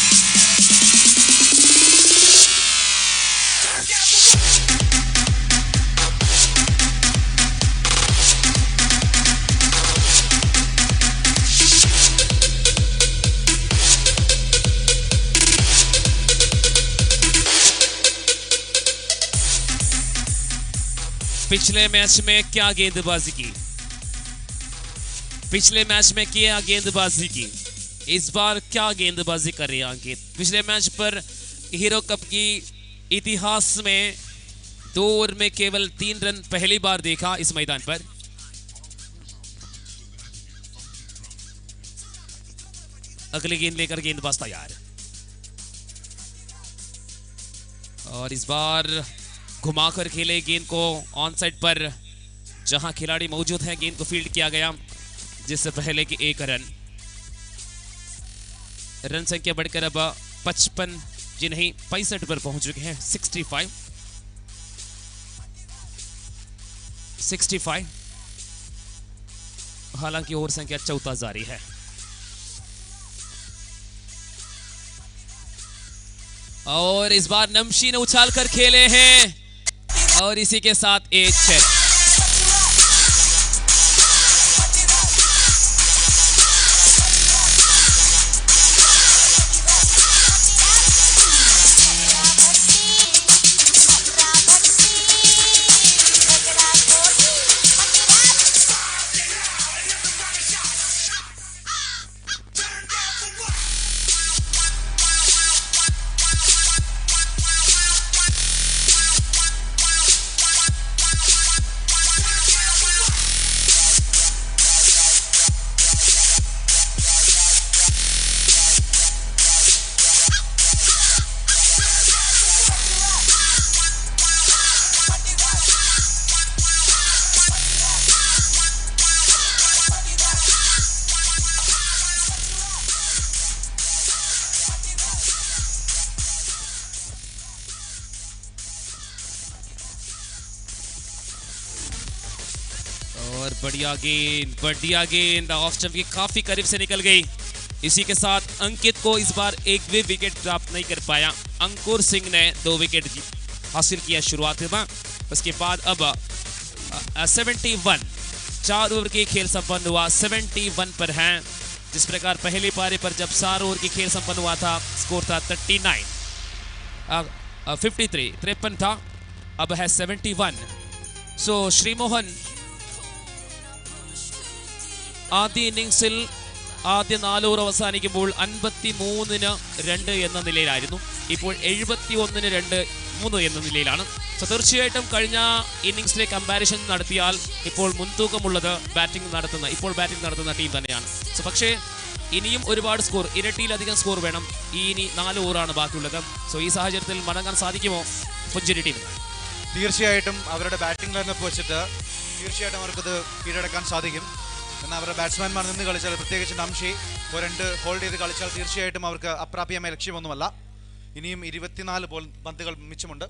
पिछले मैच में क्या गेंदबाजी की. इस बार क्या गेंदबाजी कर रहे हैं अंकित? पिछले मैच पर हीरो कप की इतिहास में 2 ओवर में केवल 3 रन पहली बार देखा इस मैदान पर। अगली गेंद लेकर गेंदबाज तैयार, और इस बार घुमाकर खेले गेंद को ऑन साइड पर, जहां खिलाड़ी मौजूद हैं। गेंद को फील्ड किया गया, जिससे पहले कि 1 रन। रन संख्या बढ़कर अब 55 जी नहीं 65 पर पहुंच चुके हैं। 65। हालांकि ओवर संख्या 14 जारी है। और इस बार नमशी ने उछाल कर खेले हैं, और इसी के साथ एक छक्का। और बढ़िया गेंद ऑफ स्टंप के काफी करीब से निकल गई। इसी के साथ अंकित को इस बार एक भी विकेट प्राप्त नहीं कर पाया। अंकुर सिंह ने 2 विकेट हासिल किया शुरुआत में। उसके बाद अब 71 4 ओवर की खेल संपन्न हुआ, 71 पर हैं। जिस प्रकार पहली पारी पर जब 4 ओवर की खेल संपन्न हुआ था, स्कोर था 53 था, अब है 71। सो श्रीमोहन ആദ്യ ഇന്നിംഗ്സിൽ ആദ്യ 4 ഓവർ അവസാനിക്കുമ്പോൾ 53-ന് 2 എന്ന നിലയിലായിരുന്നു. ഇപ്പോൾ 71-ന് 3 എന്ന നിലയിലാണ്. സോ തീർച്ചയായിട്ടും കഴിഞ്ഞ ഇന്നിംഗ്സിലെ കമ്പാരിസൺ നടത്തിയാൽ ഇപ്പോൾ മുൻതൂക്കമുള്ളത് ബാറ്റിംഗ് നടത്തുന്ന ടീം തന്നെയാണ്. സോ പക്ഷേ ഇനിയും ഒരുപാട് സ്കോർ, ഇരട്ടിയിലധികം സ്കോർ വേണം. ഇനി 4 ഓവറാണ് ബാക്കിയുള്ളത്. സോ ഈ സാഹചര്യത്തിൽ മടങ്ങാൻ സാധിക്കുമോ പുഞ്ചിരി ടീം? തീർച്ചയായിട്ടും അവരുടെ ബാറ്റിംഗ് ലൈനപ്പ് വെച്ചിട്ട് തീർച്ചയായിട്ടും അവർക്കത് കീഴടക്കാൻ സാധിക്കും. എന്നാൽ അവരുടെ ബാറ്റ്സ്മാൻമാർ നിന്ന് കളിച്ചാൽ, പ്രത്യേകിച്ച് നംഷി ഒരു 2 ഹോൾഡ് ചെയ്ത് കളിച്ചാൽ തീർച്ചയായിട്ടും അവർക്ക് അപ്രാപ്യമായ ലക്ഷ്യമൊന്നുമല്ല. ഇനിയും 24 പന്തുകൾ മിച്ചമുണ്ട്.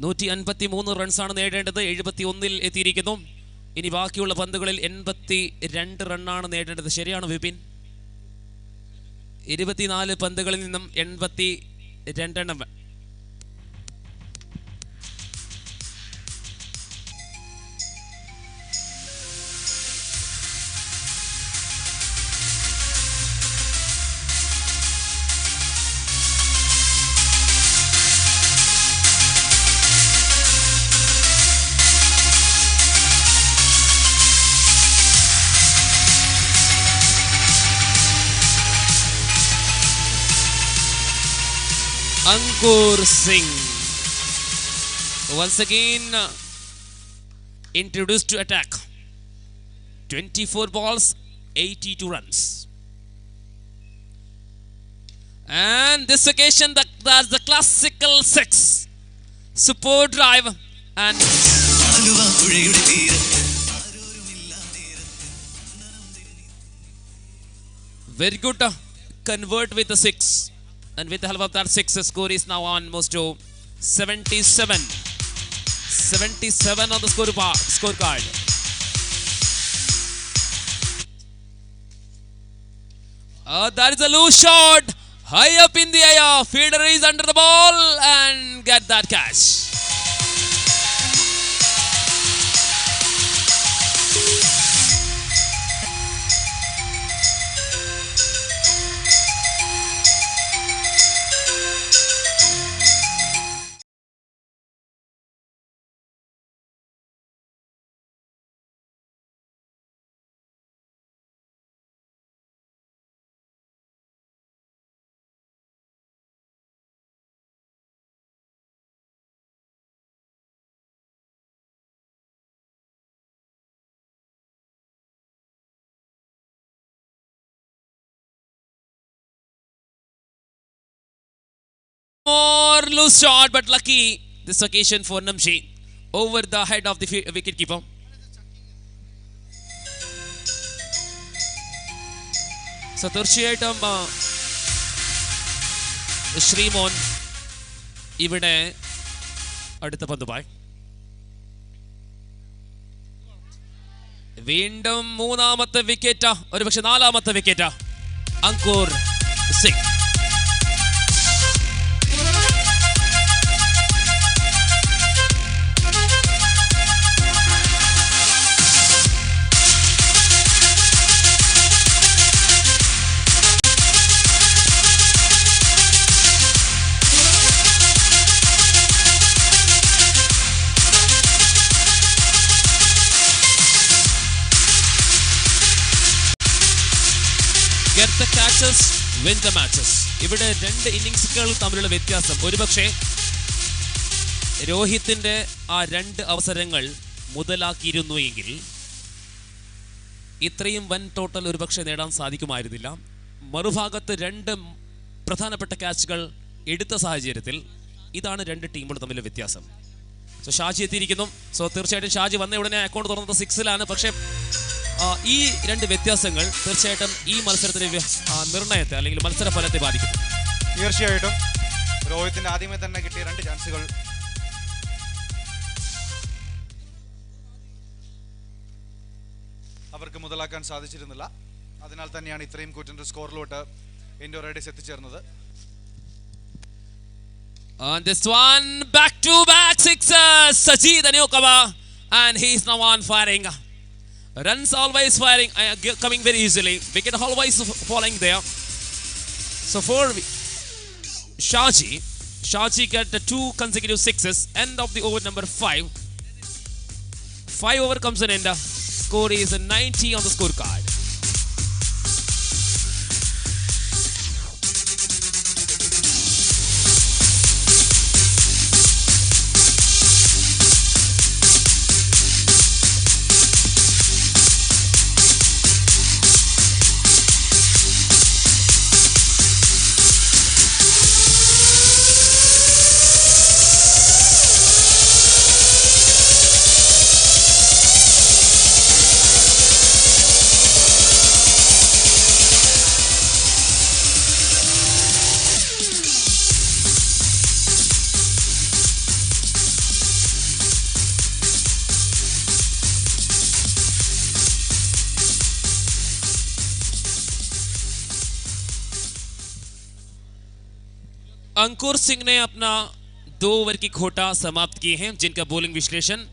153 റൺസാണ് നേടേണ്ടത്. 71-ൽ എത്തിയിരിക്കുന്നു. ഇനി ബാക്കിയുള്ള പന്തുകളിൽ 82 റണ്ണാണ് നേടേണ്ടത്. ശരിയാണ് വിപിൻ? 24 പന്തുകളിൽ നിന്നും 82 എണ്ണം. Ankur Singh once again introduced to attack. 24 balls, 82 runs. And this occasion, that's the classical 6. Super drive and very good convert with the 6. And with the help of that 6, the score is now almost to 77. 77 on the scorecard. That is a loose shot. High up in the air. Fielder is under the ball and get that catch. more loose shot, but lucky this occasion for Namshi over the head of the wicket keeper. So തീർച്ചയായിട്ടും ശ്രീമോൻ ഇവിടെ അടുത്ത പന്തുമായി വീണ്ടും മൂന്നാമത്തെ wicket, ഒരുപക്ഷെ നാലാമത്തെ wicket Ankur Singh. Get the catches, win the matches. ഇവിടെ രണ്ട് ഇന്നിംഗ്സുകൾ തമ്മിലുള്ള വ്യത്യാസം ഒരുപക്ഷെ രോഹിത്തിന്റെ ആ രണ്ട് അവസരങ്ങൾ മുതലാക്കിയിരുന്നു എങ്കിൽ ഇത്രയും വൻ ടോട്ടൽ ഒരുപക്ഷെ നേടാൻ സാധിക്കുമായിരുന്നില്ല. മറുഭാഗത്ത് രണ്ട് പ്രധാനപ്പെട്ട ക്യാച്ചുകൾ എടുത്ത സാഹചര്യത്തിൽ ഇതാണ് രണ്ട് ടീമുകൾ തമ്മിലുള്ള വ്യത്യാസം. സോ ഷാജി എത്തിയിരിക്കുന്നു. സോ തീർച്ചയായിട്ടും ഷാജി വന്ന ഉടനെ അക്കൗണ്ട് തുറന്നത് 6-ലാണ്. പക്ഷേ ഈ രണ്ട് വ്യത്യാസങ്ങൾ തീർച്ചയായിട്ടും ഈ മത്സരത്തിന്റെ നിർണയത്തെ അല്ലെങ്കിൽ മത്സര ഫലത്തെ ബാധിക്കുന്നു. തീർച്ചയായിട്ടും രോഹിത്തിന് ആദ്യമേ തന്നെ കിട്ടിയ രണ്ട് ചാൻസുകൾ അവർക്ക് മുതലാക്കാൻ സാധിച്ചിരുന്നില്ല. അതിനാൽ തന്നെയാണ് ഇത്രയും കൂറ്റൻ സ്കോറിലോട്ട് ഇന്ത്യ റൈഡേഴ്സ് എത്തിച്ചേർന്നത്. This one back to back sixes, Sajid Anokava, and he is now on firing. Runs always firing, coming very easily. Wicket always falling there. So for Shaji got the 2 consecutive sixes. End of the over number 5. 5 over comes an end. Score is 90 on the scorecard. अंकुर सिंह ने अपना 2 over की खोटा समाप्त की है, जिनका bowling विश्लेषण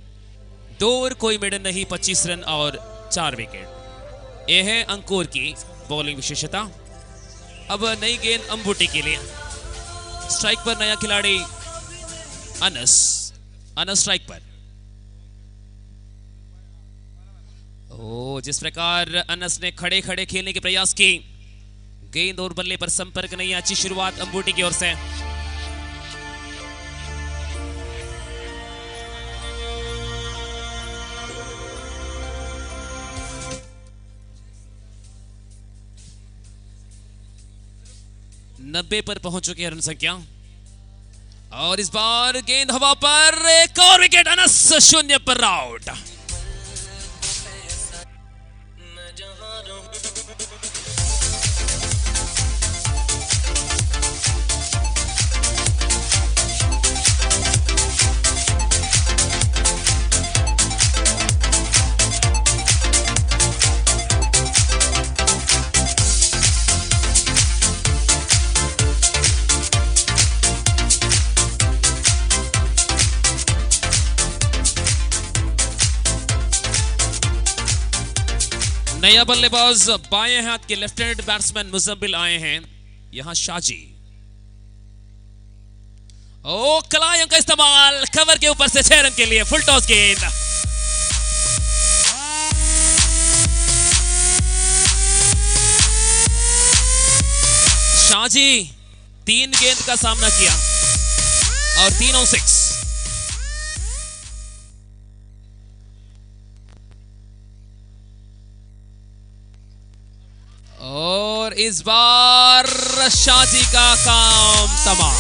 2 over कोई मेडन नहीं, 25 रन और 4 विकेट। यह है अंकुर की बॉलिंग विशेषता। अब नई गेंद अंबुटी के लिए, स्ट्राइक पर नया खिलाड़ी अनस स्ट्राइक पर। जिस प्रकार अनस ने खड़े खड़े खेलने के प्रयास की, गेंद और बल्ले पर संपर्क नहीं। अच्छी शुरुआत अंबुटी की ओर से। नब्बे पर पहुंच चुकी है रन संख्या, और इस बार गेंद हवा पर, एक और विकेट। अनस 0 पर आउट। नया बल्लेबाज बाएं हाथ के लेफ्ट हैंड बैट्समैन मुजम्मिल आए हैं। यहां शाजी, कलाइयों का इस्तेमाल, कवर के ऊपर से 6 रन के लिए फुल टॉस गेंद। शाजी 3 गेंद का सामना किया और तीनों 6। और इस बार शाजी का काम तमाम।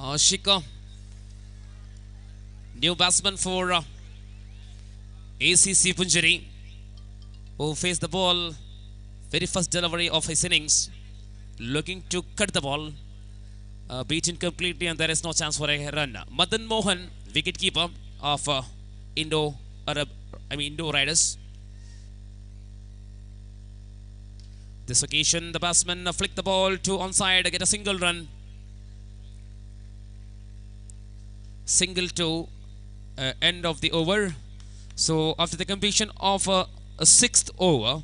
Ashika, new batsman for ACC Punjari, who faced the ball very first delivery of his innings, looking to cut the ball, beaten completely, and there is no chance for a run. Madan Mohan, wicketkeeper of Indo Riders. This occasion, the batsman flicked the ball to onside, get a single run. Single to end of the over. So after the completion of a sixth over,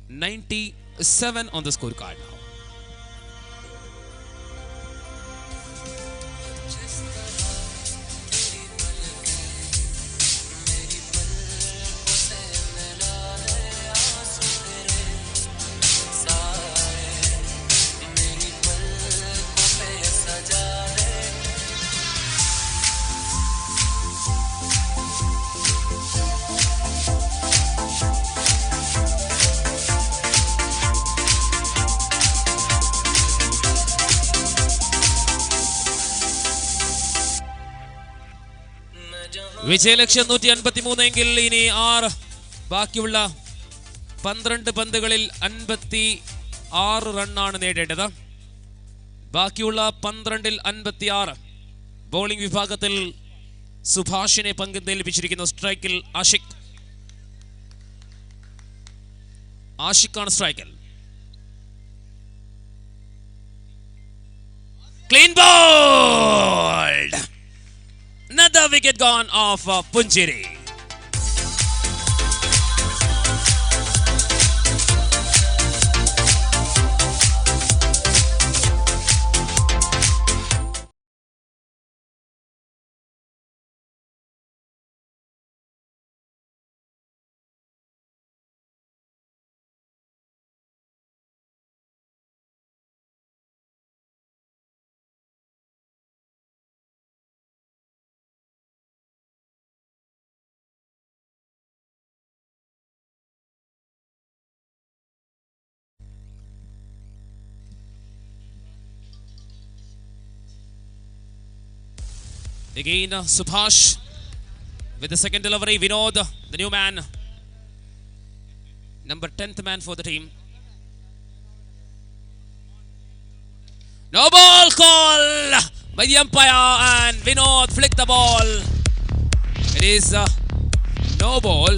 97 on the scorecard now. വിജയലക്ഷ്യം 153 എങ്കിൽ ഇനി 6 ബാക്കിയുള്ള 12 പന്തുകളിൽ 56 റണ്ണാണ് നേടേണ്ടത്. ബാക്കിയുള്ള 12ൽ 56. Bowling വിഭാഗത്തിൽ സുഭാഷിനെ പങ്കെടുപ്പിച്ചിരിക്കുന്നു. സ്ട്രൈക്കിൽ ആഷിഖാണ് സ്ട്രൈക്കിൽ. Clean bold. Another wicket gone off Punjari. Again, Subhash with the second delivery. Vinod, the new man, number 10th man for the team. No ball call by the umpire, and Vinod flicked the ball. It is no ball.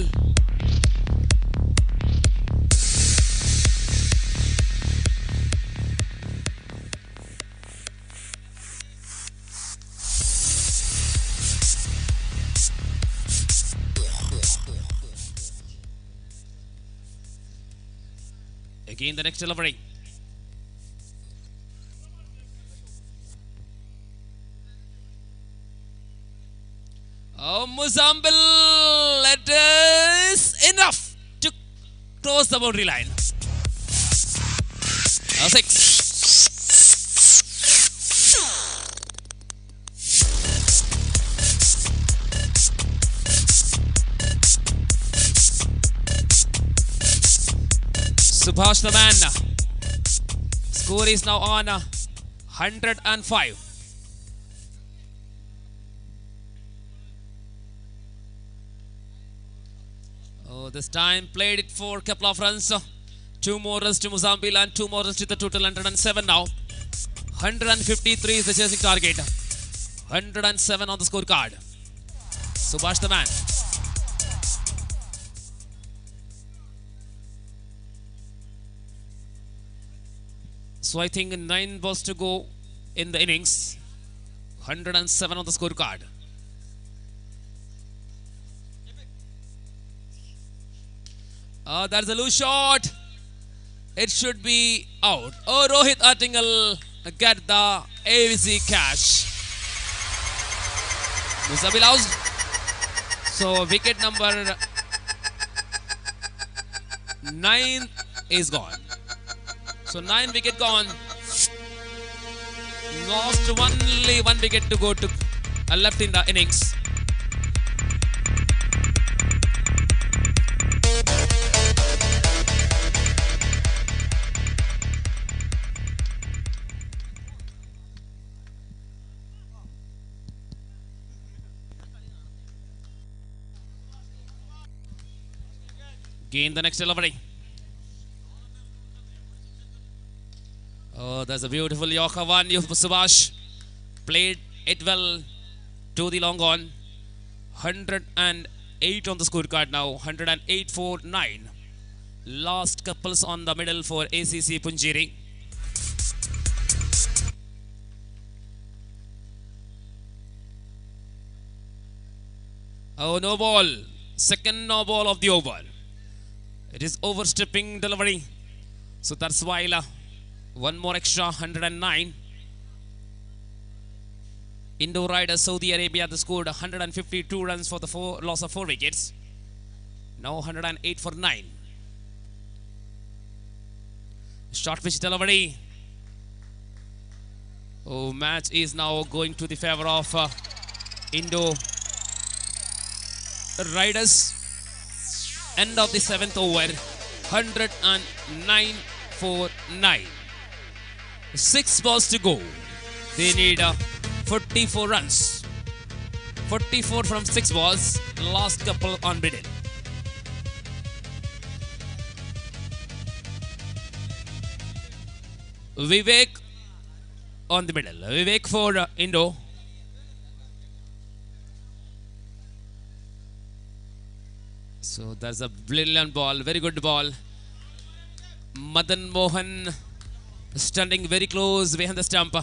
Again, the next delivery. Oh, Muzambil, it is enough to close the boundary line. 6. Subhash the man. Score is now on 105. Oh, this time played it for a couple of runs. 2 more runs to Muzambil and 2 more runs to the total 107 now. 153 is the chasing target. 107 on the scorecard. Subhash the man. So I think 9 balls to go in the innings. 107 on the scorecard. That's a loose shot. It should be out. Oh, Rohit Attingal get the AVC cash. Muzambil out. So wicket number 9 is gone. So 9 wicket gone. Lost only 1 wicket to go to left in the innings. Gain the next delivery. Oh, that's a beautiful Yorker one. Subhash played it well to the long on. 108 on the scorecard now. 108 for 9. Last couples on the middle for ACC Punjiri. Oh, no ball. Second no ball of the over. It is overstepping delivery. So that's why one more extra 109. Indo Riders Saudi Arabia they scored 152 runs for the loss of 4 wickets. Now 108 for 9. Short pitch delivery. Oh, match is now going to the favor of Indo Riders. End of the 7th over. 109 for 9. 6 balls to go. They need 44 runs. 44 from 6 balls. Last couple unbeaten. Vivek on the middle. Vivek for Indo. So that's a brilliant ball. Very good ball. Madan Mohan standing very close behind the stump.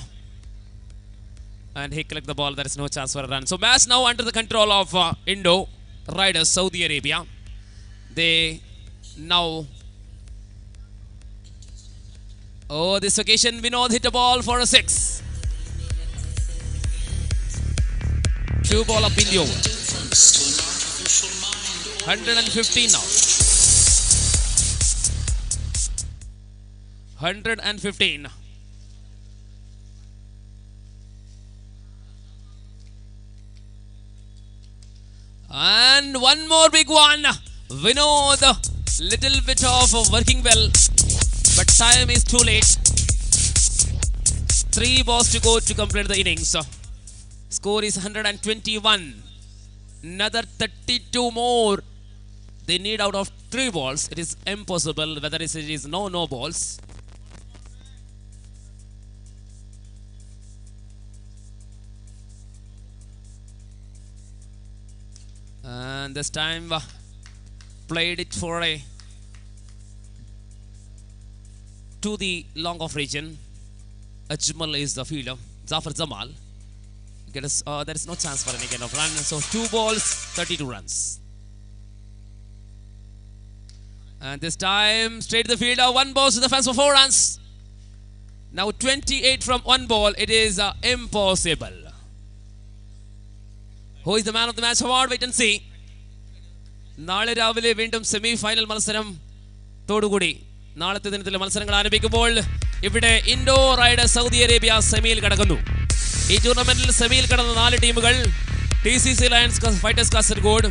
And he collected the ball. There is no chance for a run. So match now under the control of Indo Riders Saudi Arabia. They now... Oh, this occasion Vinod hit a ball for a 6. 2 ball up in the over. 115 now. 115. And one more big one. Vinod, little bit of working well, but time is too late. 3 balls to go to complete the innings. Score is 121. Another 32 more. They need out of 3 balls. It is impossible whether it is no balls. And this time played it for a to the long off region. Ajmal is the fielder. Zafar Jamal. There is no chance for any kind of run. So 2 balls, 32 runs. And this time straight to the fielder. 1 ball to the fence for 4 runs. Now 28 from 1 ball. It is impossible. Who is the man of the match award? Wait and see. നാളെ രാവിലെ വീണ്ടും semi final മത്സരം തോടുകൂടി നാളത്തെ ദിനത്തിലെ മത്സരങ്ങൾ ആരംഭിക്കുമ്പോൾ ഇവിടെ Indo Riders Saudi Arabia സെമിയിൽ കടക്കുന്നു. ഈ ടൂർണമെന്റിൽ സെമിയിൽ കടന്ന 4 ടീമുകൾ TCC Lions Fighters Kasaragod,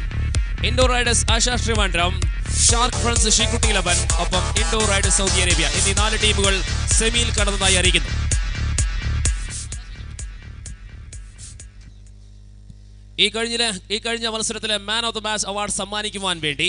Indo Riders Asha Trivandrum, Shark Friends ഷിക്കുട്ടി 11 ഒപ്പം ഇൻഡോ റൈഡേഴ്സ് സൗദി അറേബ്യ എന്നീ 4 ടീമുകൾ സെമിയിൽ കടന്നതായി അറിയിക്കുന്നു. ഈ കഴിഞ്ഞ മത്സരത്തിലെ man of the match award സമ്മാനിക്കുവാൻ വേണ്ടി